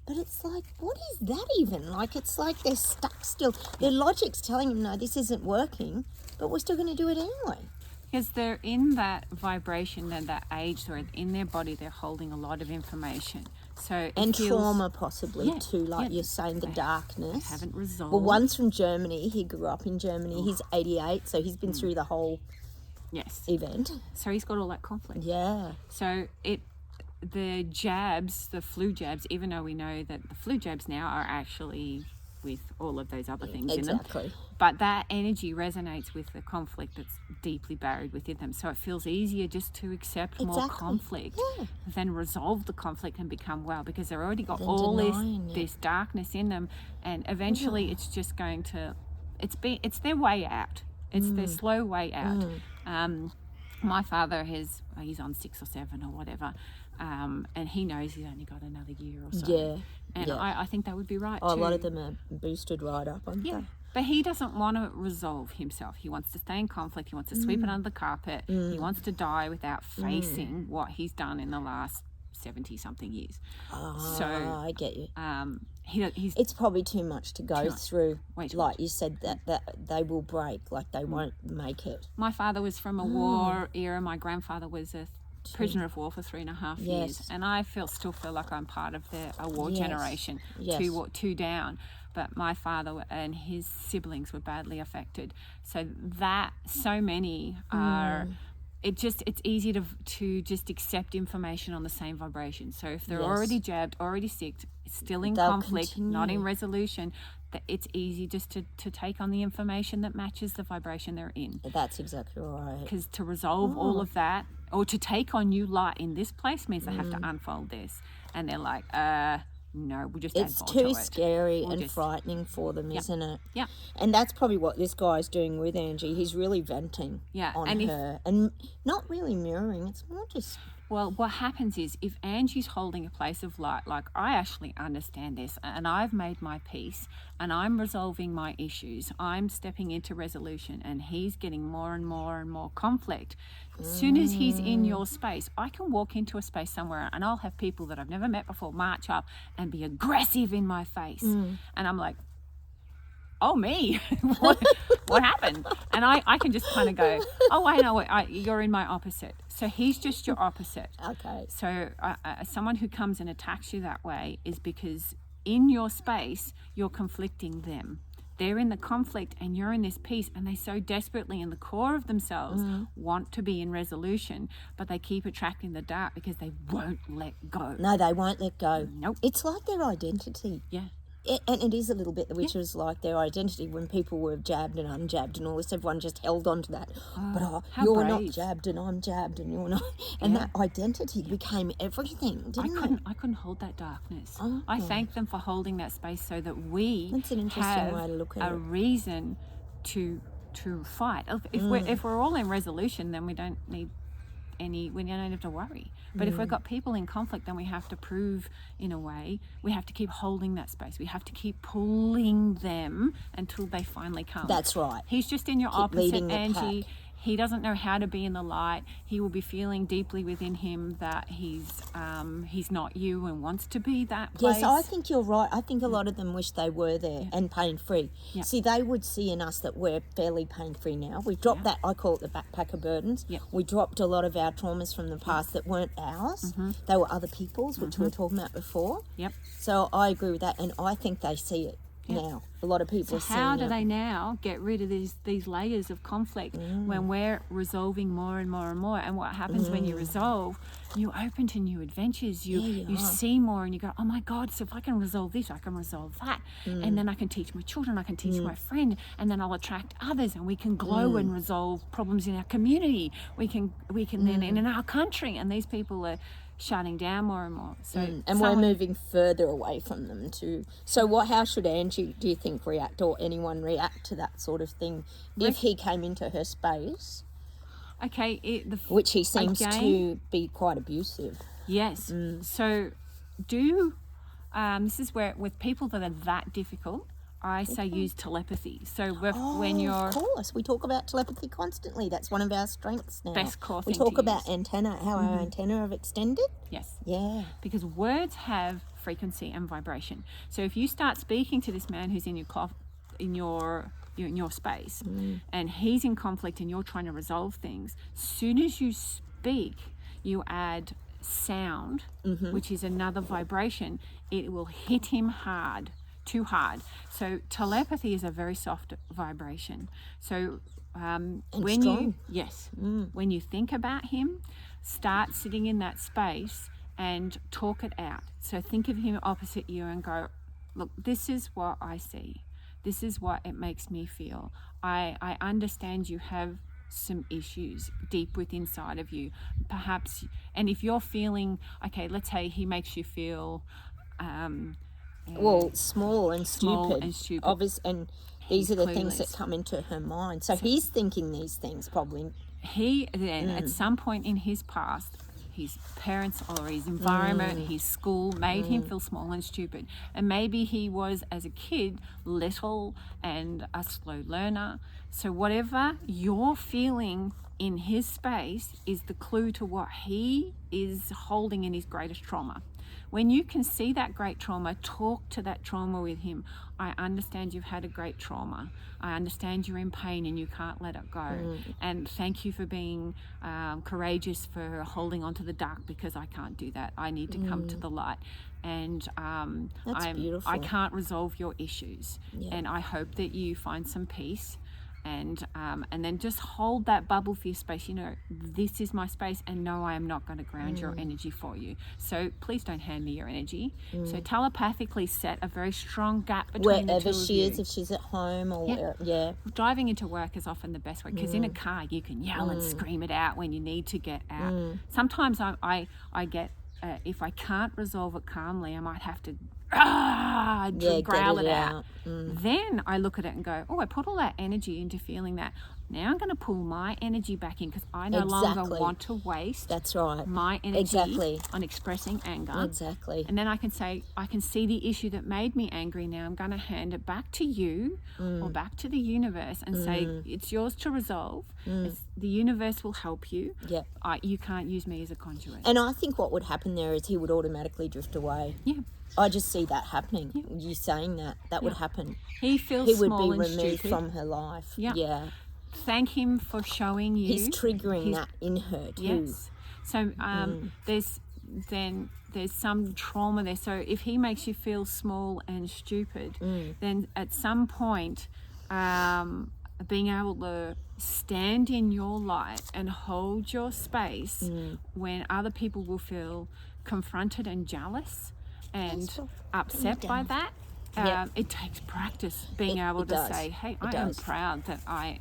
But it's like, what is that even? Like, it's like they're stuck still. Their logic's telling them, no, this isn't working, but we're still going to do it anyway. Because they're in that vibration and that age, where in their body they're holding a lot of information. So trauma possibly too, like you're saying, the darkness. They haven't resolved. Well, one's from Germany. He grew up in Germany. He's 88, so he's been through the whole event. So he's got all that conflict. Yeah. So the jabs, the flu jabs, even though we know that the flu jabs now are actually with all of those other things in them. Exactly. But that energy resonates with the conflict that's deeply buried within them. So it feels easier just to accept more conflict than resolve the conflict and become well, because they've already got all this darkness in them, and eventually it's just going to, it's their way out. It's their slow way out. My father he's on 6 or 7 or whatever, and he knows he's only got another year or so. Yeah. And I think that would be right too. A lot of them are boosted right up, aren't they? But he doesn't want to resolve himself. He wants to stay in conflict. He wants to sweep it under the carpet. He wants to die without facing what he's done in the last 70-something years. So I get you. He's it's probably too much to go through. Like you said, that they will break, like they won't make it. My father was from a war era. My grandfather was a prisoner of war for 3.5 years, and I still feel like I'm part of a war generation, two down. But my father and his siblings were badly affected, so many are. It's easy to just accept information on the same vibration. So if they're already jabbed, already sick, still in conflict, not in resolution, that it's easy just to take on the information that matches the vibration they're in. That's exactly right. Because to resolve all of that, or to take on new light in this place, means they have to unfold this. And they're like, no, we'll just it's too scary and frightening for them, isn't it? Yeah. And that's probably what this guy's doing with Angie. He's really venting on her and not really mirroring. It's more just Well, what happens is if Angie's holding a place of light, like I actually understand this and I've made my peace and I'm resolving my issues, I'm stepping into resolution and he's getting more and more and more conflict. As soon as he's in your space, I can walk into a space somewhere and I'll have people that I've never met before march up and be aggressive in my face. And I'm like, oh, me, what happened? And I can just kind of go, oh, I know, you're in my opposite. So he's just your opposite. Okay. So someone who comes and attacks you that way is because in your space, you're conflicting them. They're in the conflict and you're in this peace, and they so desperately in the core of themselves want to be in resolution, but they keep attracting the dark because they won't let go. No, they won't let go. Nope. It's like their identity. Yeah. And it is a little bit, which was like their identity when people were jabbed and unjabbed and all this. Everyone just held on to that. But you're not jabbed and I'm jabbed and you're not. And that identity became everything, didn't it? I couldn't hold that darkness. I thank them for holding that space so that we That's an interesting have way to look at a it. reason to fight. If we're all in resolution, then we don't have to worry. But if we've got people in conflict, then we have to prove, in a way, we have to keep holding that space. We have to keep pulling them until they finally come. That's right. He's just in your leading opposite, the Angie. pack. He doesn't know how to be in the light. He will be feeling deeply within him that he's not you and wants to be that place. Yes, I think you're right. I think a lot of them wish they were there and pain-free. Yeah. See, they would see in us that we're fairly pain-free now. We've dropped that, I call it the backpack of burdens. Yeah. We dropped a lot of our traumas from the past that weren't ours. They were other people's, which we were talking about before. Yep. So I agree with that, and I think they see it now. A lot of people are seeing it. How do they now get rid of these layers of conflict when we're resolving more and more and more? And what happens when you resolve, you're open to new adventures. You see more and you go, oh my God, so if I can resolve this, I can resolve that. And then I can teach my children, I can teach my friend, and then I'll attract others and we can glow and resolve problems in our community. We can then in our country, and these people are shutting down more and more. So and we're moving further away from them too. So how should Angie, do you think, react, or anyone react to that sort of thing if he came into her space? Okay, which he seems to be quite abusive. Yes. So this is where with people that are that difficult, I say use telepathy. So when you're... Of course, we talk about telepathy constantly. That's one of our strengths now. Best core we thing talk to about use. antenna, how our antenna have extended. Yes. Yeah. Because words have frequency and vibration. So if you start speaking to this man who's in your space and he's in conflict and you're trying to resolve things, soon as you speak, you add sound, which is another vibration. It will hit him too hard. So telepathy is a very soft vibration. So when strong. when you think about him, start sitting in that space and talk it out. So think of him opposite you and go, look, this is what I see. This is what it makes me feel. I understand you have some issues deep within inside of you. Perhaps, and if you're feeling, okay, let's say he makes you feel small and stupid. Obvious, and these are the things that come into her mind. So he's thinking these things probably. He then, at some point in his past, his parents or his environment, his school made him feel small and stupid. And maybe he was, as a kid, little and a slow learner. So whatever you're feeling in his space is the clue to what he is holding in his greatest trauma. When you can see that great trauma, talk to that trauma with him. I understand you've had a great trauma. I understand you're in pain and you can't let it go. And thank you for being courageous for holding on to the dark, because I can't do that. I need to come to the light. And beautiful. I can't resolve your issues. Yeah. And I hope that you find some peace. And then just hold that bubble for your space. You know, this is my space, and no, I am not going to ground your energy for you. So please don't hand me your energy. So telepathically set a very strong gap between the two wherever she of is, if she's at home or where. Driving into work is often the best way, because in a car you can yell and scream it out when you need to get out. Sometimes I get if I can't resolve it calmly, I might have to growl get it it out. out. Mm. Then I look at it and go, oh, I put all that energy into feeling that. Now I'm going to pull my energy back in because I no longer want to waste That's right. my energy Exactly. on expressing anger. Exactly. And then I can say, I can see the issue that made me angry. Now I'm going to hand it back to you or back to the universe and say, it's yours to resolve. The universe will help you. Yep. You can't use me as a conduit. And I think what would happen there is he would automatically drift away. Yeah. I just see that happening. Yeah. You saying that would happen. He feels he would small be and removed stupid from her life. Yeah. Thank him for showing you. He's triggering that in her too. Yes. So there's some trauma there. So if he makes you feel small and stupid, then at some point, being able to stand in your light and hold your space when other people will feel confronted and jealous and upset by that. It takes practice being able to say, hey, I am proud that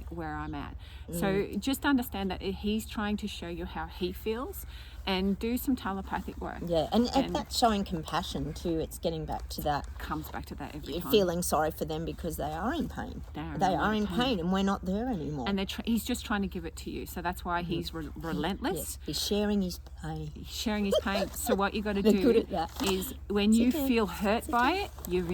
where I'm at. So just understand that he's trying to show you how he feels and do some telepathic work. Yeah, and that's showing compassion too. It's getting back to that. Comes back to that every time. Feeling sorry for them because they are in pain. They are in pain and we're not there anymore. And he's just trying to give it to you. So that's why he's relentless. Yes, he's sharing his pain. So what you got to do is when you feel hurt by it,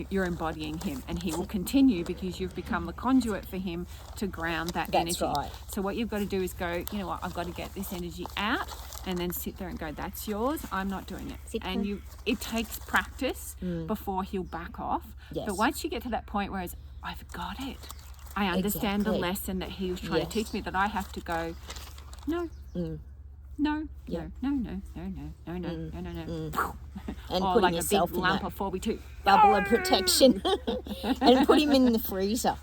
you're embodying him, and he will continue because you've become the conduit for him to ground that energy. That's right. So what you've got to do is go, you know what, I've got to get this energy out, and then sit there and go, that's yours, I'm not doing it. And it takes practice before he'll back off. Yes. But once you get to that point where it's, I've got it, I understand the lesson that he was trying to teach me, that I have to go, no. No. And or putting like yourself a big in lump that of 4x2 bubble of protection and put him in the freezer.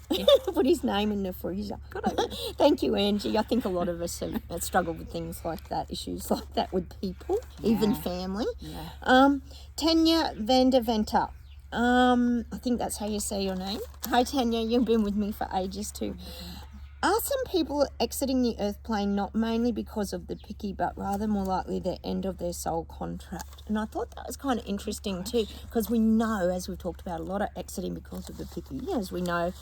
Put his name in the freezer. Good idea. Thank you, Angie. I think a lot of us have struggled with things like that, issues like that with people, even family. Tanya Vanderventer. I think that's how you say your name. Hi, Tanya. You've been with me for ages too. Are some people exiting the earth plane not mainly because of the picky, but rather more likely the end of their soul contract? And I thought that was kind of interesting too, because we know, as we've talked about, a lot of exiting because of the picky, as we know.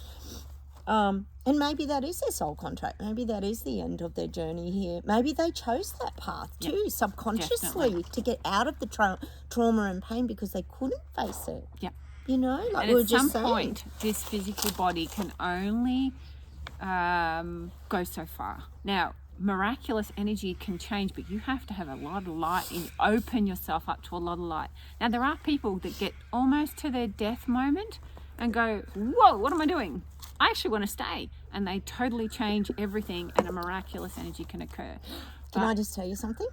And maybe that is their soul contract. Maybe that is the end of their journey here. Maybe they chose that path too, subconsciously, to get out of the trauma and pain because they couldn't face it. Yep. You know, like and we were at just some saying. point, this physical body can only go so far. Now, miraculous energy can change, but you have to have a lot of light and open yourself up to a lot of light. Now, there are people that get almost to their death moment and go, whoa, what am I doing? I actually want to stay. And they totally change everything, and a miraculous energy can occur. Can I just tell you something?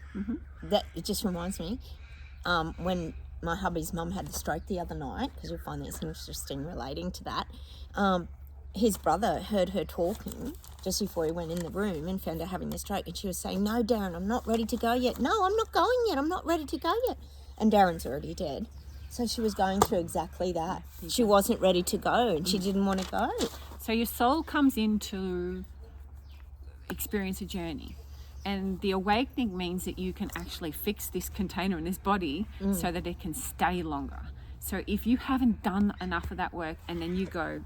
That it just reminds me, when my hubby's mum had the stroke the other night, because you'll find this interesting relating to that, his brother heard her talking just before he went in the room and found her having the stroke, and she was saying, no, Darren, I'm not ready to go yet. No, I'm not going yet. I'm not ready to go yet. And Darren's already dead. So she was going through exactly that. She wasn't ready to go, and she didn't want to go. So your soul comes in to experience a journey. And the awakening means that you can actually fix this container in this body so that it can stay longer. So if you haven't done enough of that work, and then you go,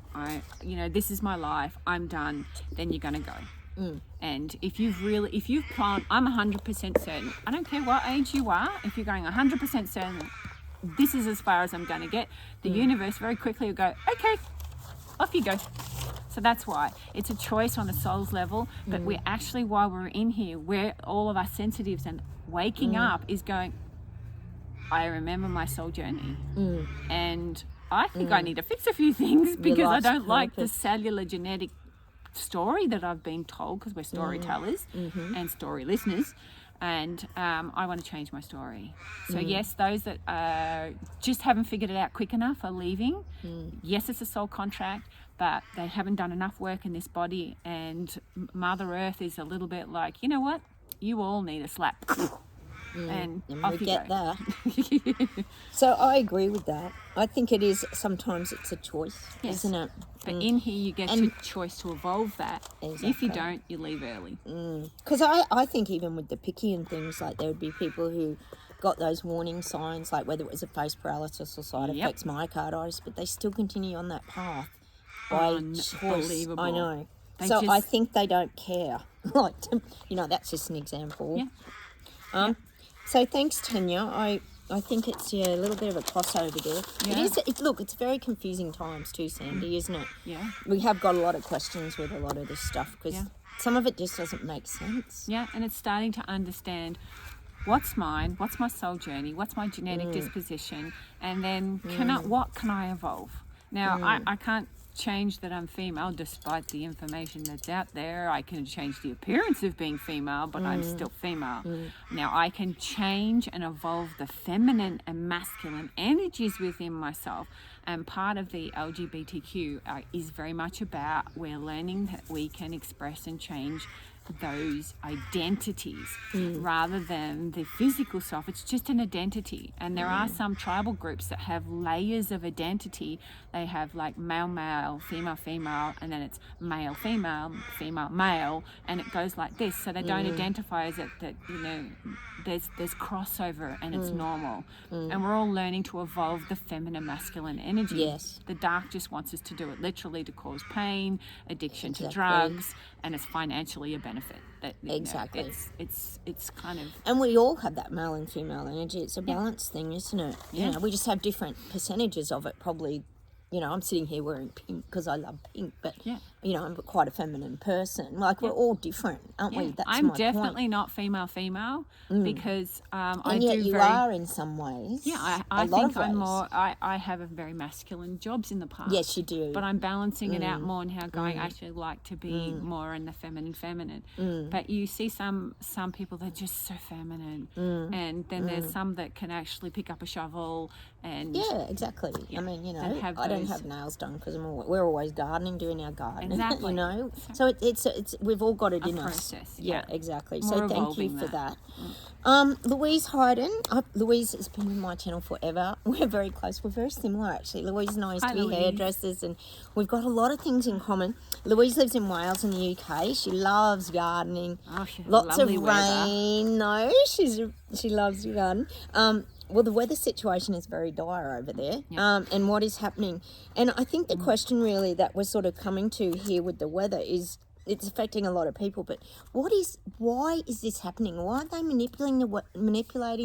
this is my life, I'm done, then you're going to go. And if you've planned, I'm 100% certain, I don't care what age you are, if you're going 100% certain, this is as far as I'm going to get, the universe very quickly will go, okay, off you go. So that's why it's a choice on a soul's level, but we're actually, while we're in here, where all of our sensitives and waking up is going, I remember my soul journey, and I think I need to fix a few things because I don't like the cellular genetic story that I've been told, because we're storytellers and story listeners, and I want to change my story. So yes, those that just haven't figured it out quick enough are leaving. Yes, it's a soul contract, but they haven't done enough work in this body, and Mother Earth is a little bit like, you know what, you all need a slap. And off we you get go. that. So I agree with that. I think it is, sometimes it's a choice, isn't it? But in here you get your choice to evolve that. Exactly. If you don't, you leave early. Because I think even with the picky and things, like there would be people who got those warning signs, like whether it was a face paralysis or side effects, myocarditis, but they still continue on that path by choice. Unbelievable. I know. They I think they don't care. Like, that's just an example. Yeah. So thanks, Tanya. I think it's a little bit of a crossover there. Yeah. Look, it's very confusing times too, Sandy, isn't it? Yeah. We have got a lot of questions with a lot of this stuff because some of it just doesn't make sense. Yeah, and it's starting to understand what's mine, what's my soul journey, what's my genetic disposition, and then what can I evolve? Now, I can't change that I'm female despite the information that's out there. I can change the appearance of being female, but I'm still female. Now, I can change and evolve the feminine and masculine energies within myself. And part of the LGBTQ is very much about we're learning that we can express and change those identities rather than the physical self. It's just an identity. And there are some tribal groups that have layers of identity. They have like male male, female female, and then it's male female, female male, and it goes like this. So they don't identify as that there's crossover and it's normal. And we're all learning to evolve the feminine masculine energy. Yes. The dark just wants us to do it literally to cause pain, addiction to drugs, and it's financially a benefit. Exactly. It's kind of... And we all have that male and female energy. It's a balance thing, isn't it? Yeah. We just have different percentages of it. Probably, I'm sitting here wearing pink because I love pink, but I'm quite a feminine person. Like we're all different, aren't we? That's I'm my definitely point. not female because And I yet do you very... are in some ways. Yeah, I think I'm more... I have a very masculine jobs in the past. Yes, you do. But I'm balancing it out more now, going, I actually like to be more in the feminine. But you see some people, they're just so feminine. And then there's some that can actually pick up a shovel and... Yeah, exactly. I mean, I don't have nails done because we're always gardening, doing our garden. Exactly. So it's we've all got it in process, us. yeah. Exactly. More So thank you evolving for that. Louise Hayden. Louise has been on my channel forever. We're very close. We're very similar, actually. Louise and I used to be hairdressers, and we've got a lot of things in common. Louise lives in Wales in the UK. She loves gardening. Oh, she's Lots of lovely rain. No, she loves to garden. Well, the weather situation is very dire over there, and what is happening. And I think the question really that we're sort of coming to here with the weather is it's affecting a lot of people, but why is this happening? Why are they manipulating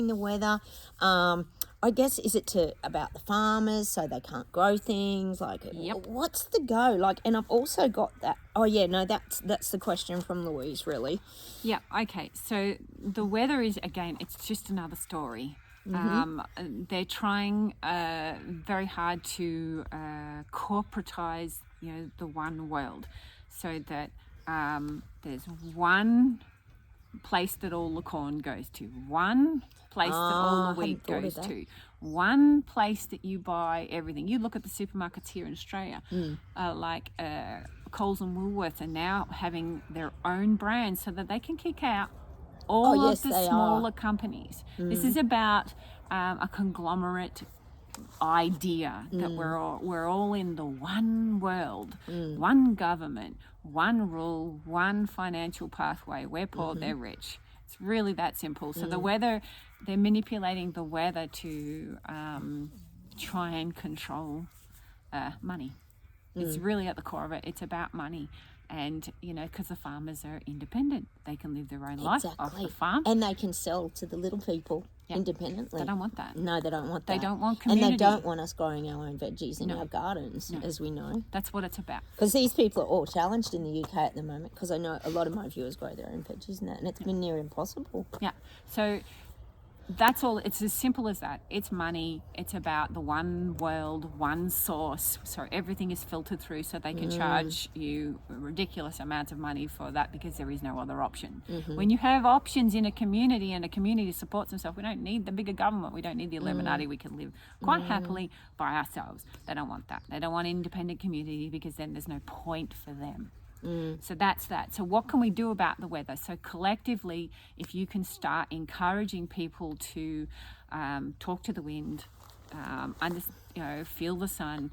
the weather? I guess, is it about the farmers so they can't grow things? Like, what's the go? Like, and I've also got that. Oh, yeah, no, that's the question from Louise, really. Yeah, okay. So the weather is, again, it's just another story. They're trying very hard to corporatize, the one world, so that there's one place that all the corn goes to, one place that all the wheat goes to, one place that you buy everything. You look at the supermarkets here in Australia, like Coles and Woolworths are now having their own brands so that they can kick out all of the smaller companies. This is about a conglomerate idea that we're all in the one world, one government, one rule, one financial pathway. We're poor, they're rich. It's really that simple. So the weather, they're manipulating the weather to try and control money. It's really at the core of it. It's about money. And, because the farmers are independent. They can live their own life off the farm. And they can sell to the little people independently. They don't want that. No, they don't want that. They don't want community. And they don't want us growing our own veggies in our gardens, as we know. That's what it's about. Because these people are all challenged in the UK at the moment, because I know a lot of my viewers grow their own veggies and that, and it's been near impossible. Yeah. So that's all. It's as simple as that. It's money. It's about the one world, one source. So everything is filtered through, so they can charge you ridiculous amounts of money for that, because there is no other option. When you have options in a community and a community supports themselves, we don't need the bigger government. We don't need the Illuminati. We can live quite happily by ourselves. They don't want that. They don't want independent community, because then there's no point for them. So that's that. So what can we do about the weather? So collectively, if you can start encouraging people to talk to the wind, feel the sun,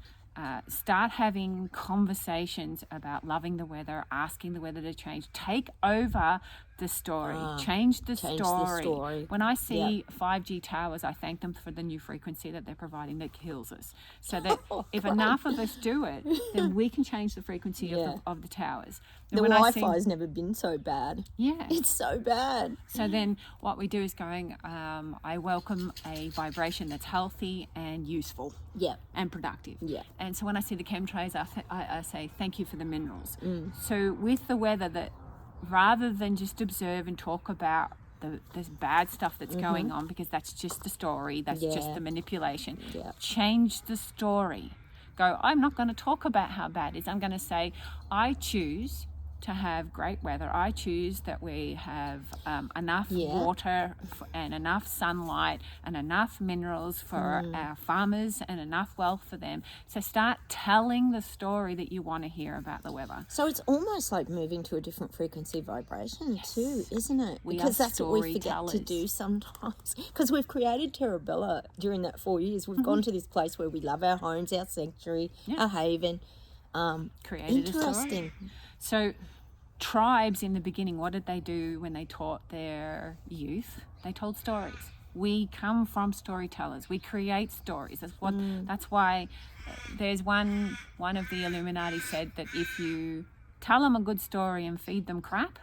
start having conversations about loving the weather, asking the weather to change, take over the story. Change the story. When I see 5G towers, I thank them for the new frequency that they're providing that kills us. So that if enough of us do it, then we can change the frequency of the towers. And The when Wi-Fi has never been so bad. Yeah. It's so bad. So then what we do is I welcome a vibration that's healthy and useful. Yeah. And productive. Yeah. And so when I see the chemtrails, I say thank you for the minerals. So with the weather, that rather than just observe and talk about this bad stuff that's going on, because that's just the story, that's just the manipulation, change the story. Go, I'm not going to talk about how bad it is. I'm going to say, I choose to have great weather. I choose that we have enough water and enough sunlight and enough minerals for our farmers and enough wealth for them. So start telling the story that you want to hear about the weather. So it's almost like moving to a different frequency vibration too, isn't it? Because that's what we forget to do sometimes. Because we've created Terabella during that 4 years. We've gone to this place where we love our homes, our sanctuary, our haven. Created interesting. A story. So tribes in the beginning, what did they do when they taught their youth? They told stories. We come from storytellers. We create stories. That's why there's one of the Illuminati said that if you tell them a good story and feed them crap,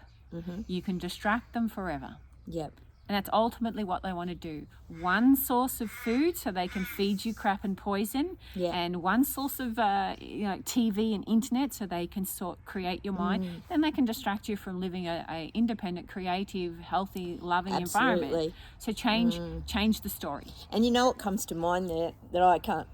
you can distract them forever. Yep. And that's ultimately what they want to do. One source of food so they can feed you crap and poison, and one source of TV and internet so they can create your mind. Then they can distract you from living a independent, creative, healthy, loving environment. So change the story. And you know what comes to mind there that I can't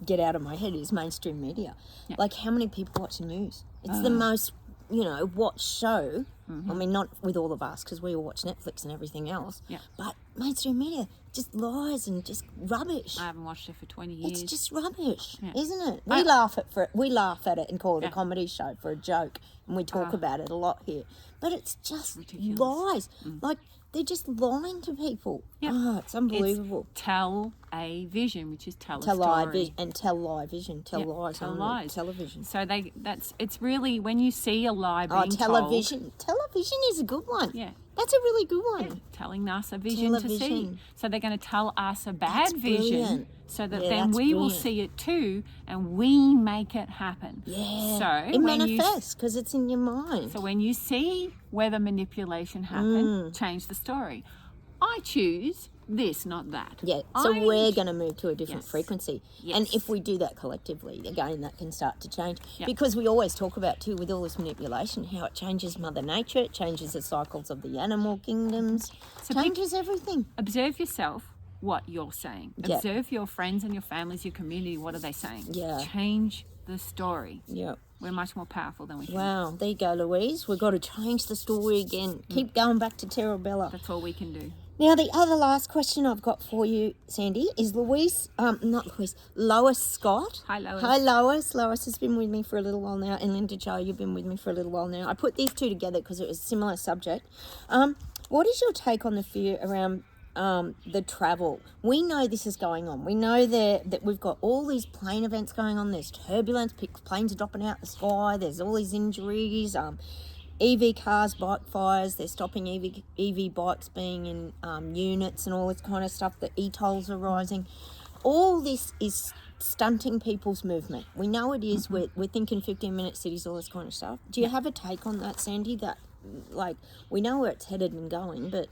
get out of my head is mainstream media. Yeah. Like, how many people watch the news? It's the most watched show. I mean, not with all of us, because we all watch Netflix and everything else. Yeah. But mainstream media just lies and just rubbish. I haven't watched it for 20 years. It's just rubbish, isn't it? We laugh at it and call it a comedy show for a joke, and we talk about it a lot here. But it's just lies. Like, they're just lying to people. Yep. Oh, it's unbelievable. It's tell a vision, which is tell a story. Tell lie vision. Tell lies. Tell lies. Television. So it's really when you see a lie being television. told. Television is a good one. Yeah. That's a really good one. Yeah. Telling us a vision to see. So they're going to tell us a bad vision so that then we will see it too, and we make it happen. Yeah. So it manifests because it's in your mind. So when you see weather manipulation happen, change the story. I choose this, not that. Yeah, so we're going to move to a different frequency. Yes. And if we do that collectively, again, that can start to change. Because we always talk about, too, with all this manipulation, how it changes Mother Nature, it changes the cycles of the animal kingdoms, changes everything. Observe yourself, what you're saying. Yep. Observe your friends and your families, your community, what are they saying? Yeah. Change the story. Yeah. We're much more powerful than we think. Wow, there you go, Louise. We've got to change the story again. Keep going back to Terabella. That's all we can do. Now, the other last question I've got for you, Sandy, is Lois Scott. Hi, Lois. Hi, Lois. Lois has been with me for a little while now, and Linda Jo, you've been with me for a little while now. I put these two together because it was a similar subject. What is your take on the fear around the travel? We know this is going on. We know that we've got all these plane events going on. There's turbulence, planes are dropping out the sky. There's all these injuries. EV cars, bike fires, they're stopping EV bikes being in units and all this kind of stuff. The e-tolls are rising. All this is stunting people's movement. We know it is. We're thinking 15-minute cities, all this kind of stuff. Do you have a take on that, Sandy? That, like, we know where it's headed and going, but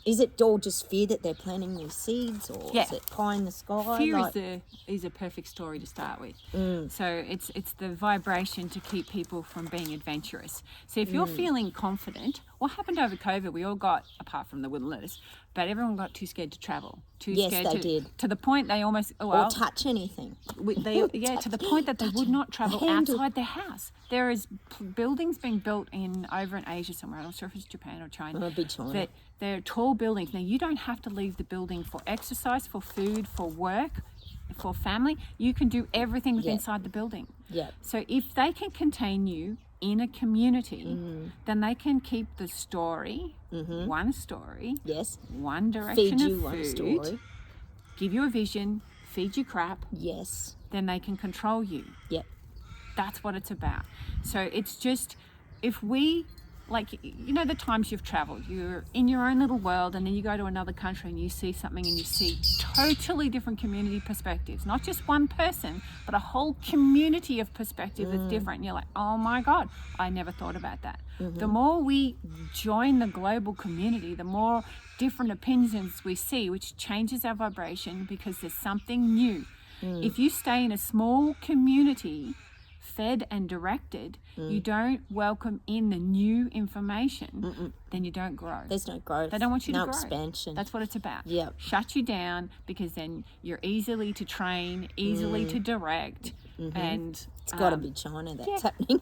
is it all just fear that they're planting these seeds, or is it pie in the sky? Fear is a perfect story to start with. So it's the vibration to keep people from being adventurous. So if you're feeling confident, what happened over COVID? We all got, apart from the wilderness, but everyone got too scared to travel. Did. To the point they almost or touch anything. To the point that they would not travel outside their house. There is buildings being built over in Asia somewhere. I'm not sure if it's Japan or China. Big China. That they're tall buildings. Now, you don't have to leave the building for exercise, for food, for work, for family. You can do everything within inside the building. Yeah. So if they can contain you in a community, then they can keep the story, one story, one direction feed of you food, one story, give you a vision, feed you crap, then they can control you. Yep. That's what it's about. So it's just, if we like, you know, the times you've traveled, you're in your own little world, and then you go to another country and you see something and you see totally different community perspectives, not just one person, but a whole community of perspective that's different. And you're like, oh my God, I never thought about that. The more we join the global community, the more different opinions we see, which changes our vibration because there's something new. If you stay in a small community, fed and directed, you don't welcome in the new information, then you don't grow. There's no growth. They don't want you to grow. No expansion. That's what it's about. Yep. Shut you down, because then you're easily to train, easily to direct, and it's got to be China that's happening.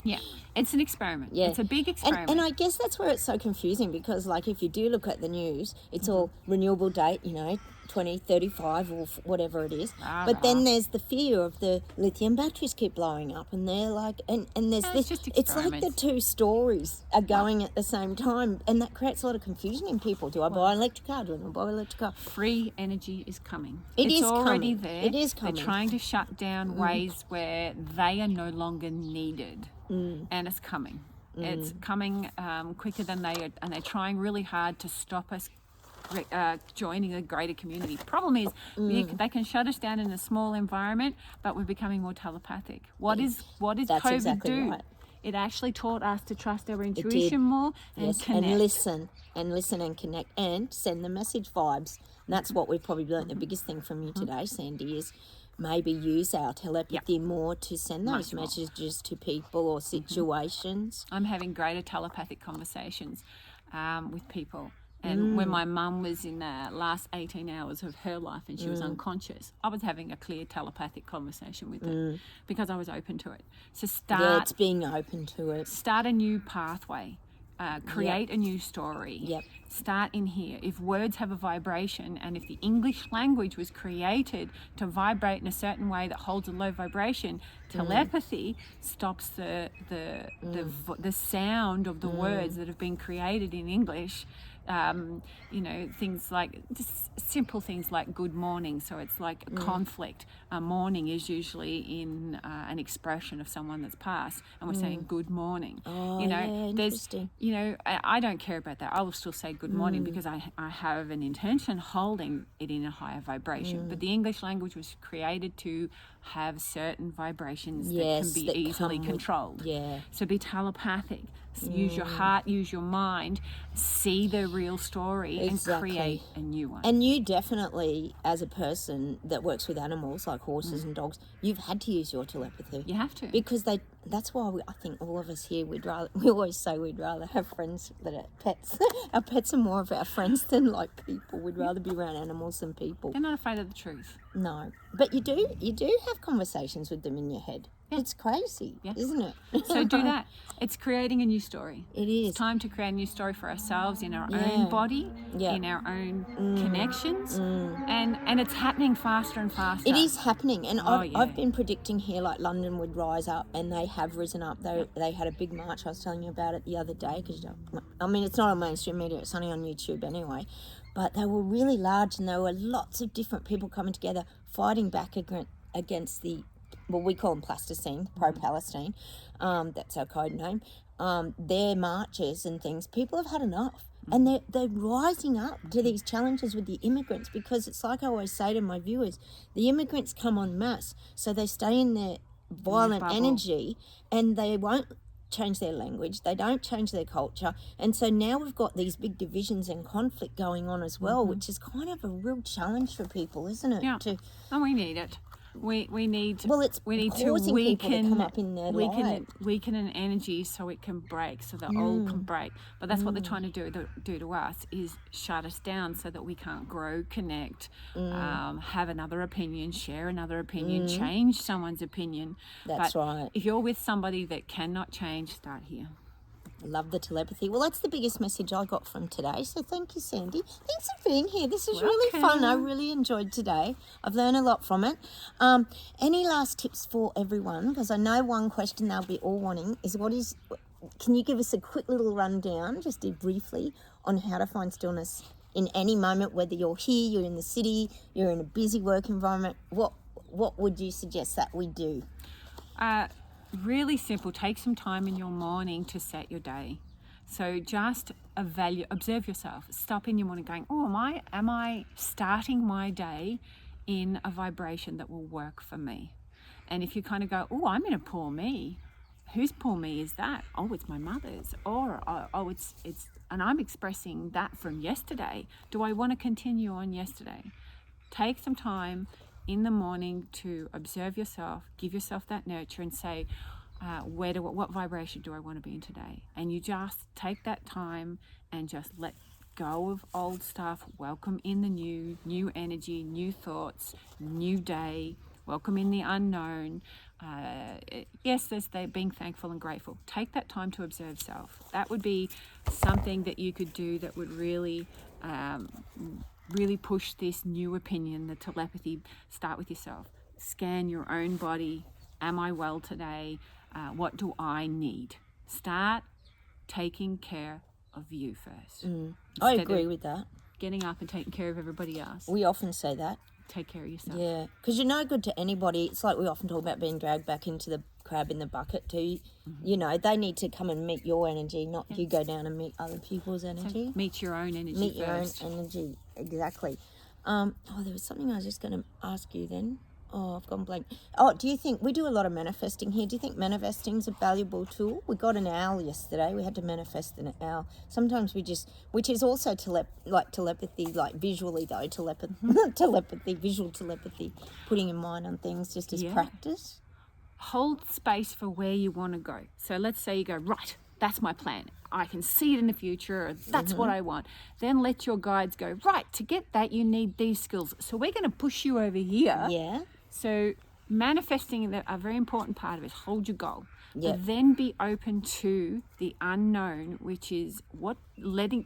Yeah, it's an experiment. Yeah. It's a big experiment. And I guess that's where it's so confusing, because like if you do look at the news, it's all renewable date, 2035 or whatever it is. But then there's the fear of the lithium batteries keep blowing up, and they're like, and there's No, this, it's just it's like the two stories are going at the same time, and that creates a lot of confusion in people. Do I buy an electric car? Do I not buy an electric car? Free energy is coming. It's already coming. there. It is coming. They're trying to shut down ways where they are no longer needed, and it's coming. It's coming quicker than they are, and they're trying really hard to stop us joining a greater community. Problem is, they can shut us down in a small environment, but we're becoming more telepathic. What is That's COVID exactly do? right. It actually taught us to trust our intuition more and connect. And listen and connect and send the message vibes. And that's what we've probably learned. The biggest thing from you today, Sandy, is maybe use our telepathy more to send those messages to people or situations. I'm having greater telepathic conversations with people. And when my mum was in the last 18 hours of her life and she was unconscious, I was having a clear telepathic conversation with her because I was open to it. So it's being open to it. Start a new pathway. Create a new story. Start in here. If words have a vibration, and if the English language was created to vibrate in a certain way that holds a low vibration, telepathy stops the sound of the words that have been created in English. Things like just simple things like good morning. So it's like a conflict. Morning is usually in an expression of someone that's passed, and we're saying good morning. Interesting. I don't care about that. I will still say good morning because I have an intention holding it in a higher vibration. But the English language was created to have certain vibrations that can be easily controlled. So be telepathic. Use your heart, use your mind, see the real story and create a new one. And you definitely, as a person that works with animals like horses and dogs, you've had to use your telepathy. You have to. Because that's why I think all of us here, we always say we'd rather have friends that are pets. Our pets are more of our friends than like people. We'd rather be around animals than people. They're not afraid of the truth. No. But you do have conversations with them in your head. It's crazy, isn't it? So do that. It's creating a new story. It is. It's time to create a new story for ourselves in our own body, in our own connections, and it's happening faster and faster. It is happening, and I've been predicting here like London would rise up, and they have risen up. They had a big march. I was telling you about it the other day because it's not on mainstream media. It's only on YouTube anyway. But they were really large, and there were lots of different people coming together fighting back against the. Well, we call them plasticine, pro-Palestine. That's our code name. Their marches and things, people have had enough. And they're rising up to these challenges with the immigrants, because it's like I always say to my viewers, the immigrants come en masse, so they stay in their violent energy, and they won't change their language, they don't change their culture, and so now we've got these big divisions and conflict going on as well, which is kind of a real challenge for people, isn't it? Yeah. And we need it. We need to causing people to come up in their life. Weaken an energy so it can break, so that all can break. But that's what they're trying to do to us, is shut us down so that we can't grow, connect, have another opinion, share another opinion, change someone's opinion. That's right. If you're with somebody that cannot change, start here. I love the telepathy. Well, that's the biggest message I got from today. So thank you, Sandy. Thanks for being here. This was really fun. I really enjoyed today. I've learned a lot from it. Any last tips for everyone? Because I know one question they'll be all wanting is, can you give us a quick little rundown, just briefly, on how to find stillness in any moment, whether you're here, you're in the city, you're in a busy work environment? What would you suggest that we do? Really simple. Take some time in your morning to set your day. So just observe yourself. Stop in your morning going, oh, am I starting my day in a vibration that will work for me? And if you kind of go, oh, I'm in a poor me, whose poor me is that? Oh, it's my mother's. Or, oh, it's, and I'm expressing that from yesterday. Do I want to continue on yesterday? Take some time in the morning to observe yourself, give yourself that nurture and say, what vibration do I want to be in today? And you just take that time and just let go of old stuff, welcome in the new energy, new thoughts, new day, welcome in the unknown. Yes, there's being thankful and grateful. Take that time to observe self. That would be something that you could do that would really really push this new opinion, the telepathy. Start with yourself. Scan your own body. Am I well today? What do I need? Start taking care of you first. I agree with that. Getting up and taking care of everybody else. We often say that. Take care of yourself. Yeah, because you're no good to anybody. It's like we often talk about being dragged back into the crab in the bucket too. You know, they need to come and meet your energy, not you go down and meet other people's energy. So meet your own energy Meet first. your own energy, exactly. Oh, there was something I was just going to ask you then. Oh, I've gone blank. Oh, do you think, we do a lot of manifesting here. Do you think manifesting is a valuable tool? We got an owl yesterday. We had to manifest an owl. Sometimes we just, which is also telepathy, like visually though, telepathy, visual telepathy, putting your mind on things just as practice. Hold space for where you want to go. So let's say you go, right, that's my plan. I can see it in the future. Or that's what I want. Then let your guides go, right, to get that, you need these skills. So we're going to push you over here. Yeah. So manifesting, a very important part of it is hold your goal. Yep. But then be open to the unknown, which is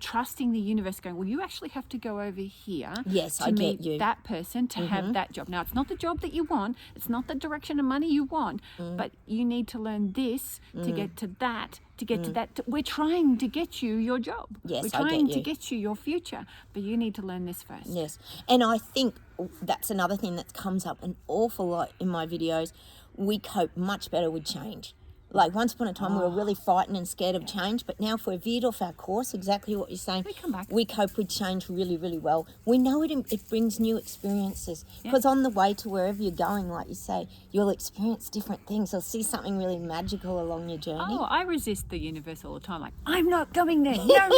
trusting the universe, going, well, you actually have to go over here to meet that person, to have that job. Now, it's not the job that you want. It's not the direction of money you want, but you need to learn this to get to that, to get to that. We're trying to get you your job. Yes, we're trying to get you your future, but you need to learn this first. Yes, and I think that's another thing that comes up an awful lot in my videos. We cope much better with change. Like once upon a time we were really frightened and scared of change, but now if we're veered off our course, exactly what you're saying, we cope with change really, really well. We know it brings new experiences because on the way to wherever you're going, like you say, you'll experience different things. You'll see something really magical along your journey. Oh, I resist the universe all the time. Like, I'm not going there. No.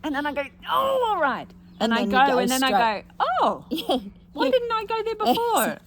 And then I go, oh, all right. And I go, and then I go, oh, why didn't I go there before?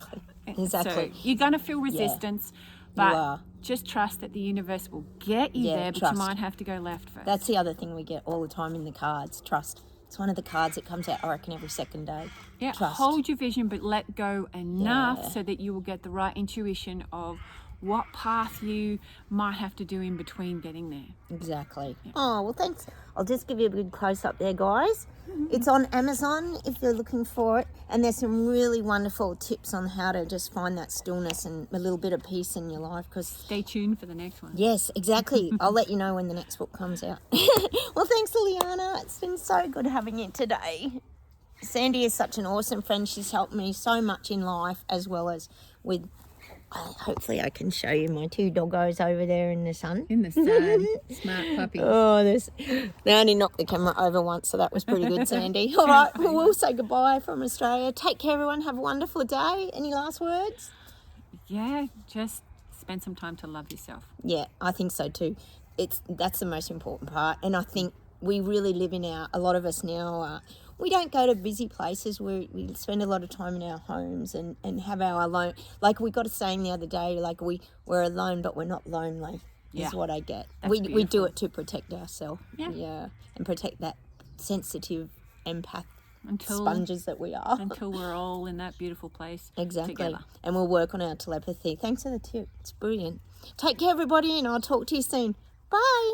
Exactly. So you're going to feel resistance, but just trust that the universe will get you there, but you might have to go left first. That's the other thing we get all the time in the cards, trust. It's one of the cards that comes out, I reckon, every second day. Yeah, trust. Hold your vision, but let go enough so that you will get the right intuition of what path you might have to do in between getting there. Exactly. Yeah. Oh, well, thanks. I'll just give you a good close-up there, guys. It's on Amazon if you're looking for it. And there's some really wonderful tips on how to just find that stillness and a little bit of peace in your life. Stay tuned for the next one. Yes, exactly. I'll let you know when the next book comes out. Well, thanks, Liliana. It's been so good having you today. Sandy is such an awesome friend. She's helped me so much in life as well as with... hopefully I can show you my two doggos over there in the sun. In the sun. Smart puppies. Oh, they only knocked the camera over once, so that was pretty good, Sandy. All right, well, we'll say goodbye from Australia. Take care, everyone. Have a wonderful day. Any last words? Yeah, just spend some time to love yourself. Yeah, I think so too. That's the most important part. And I think we really live in a lot of us now, we don't go to busy places. We spend a lot of time in our homes and have our alone. Like we got a saying the other day, like we're alone, but we're not lonely. Is what I get. We do it to protect ourselves. Yeah, and protect that sensitive empath sponges that we are. Until we're all in that beautiful place together. And we'll work on our telepathy. Thanks for the tip. It's brilliant. Take care, everybody, and I'll talk to you soon. Bye.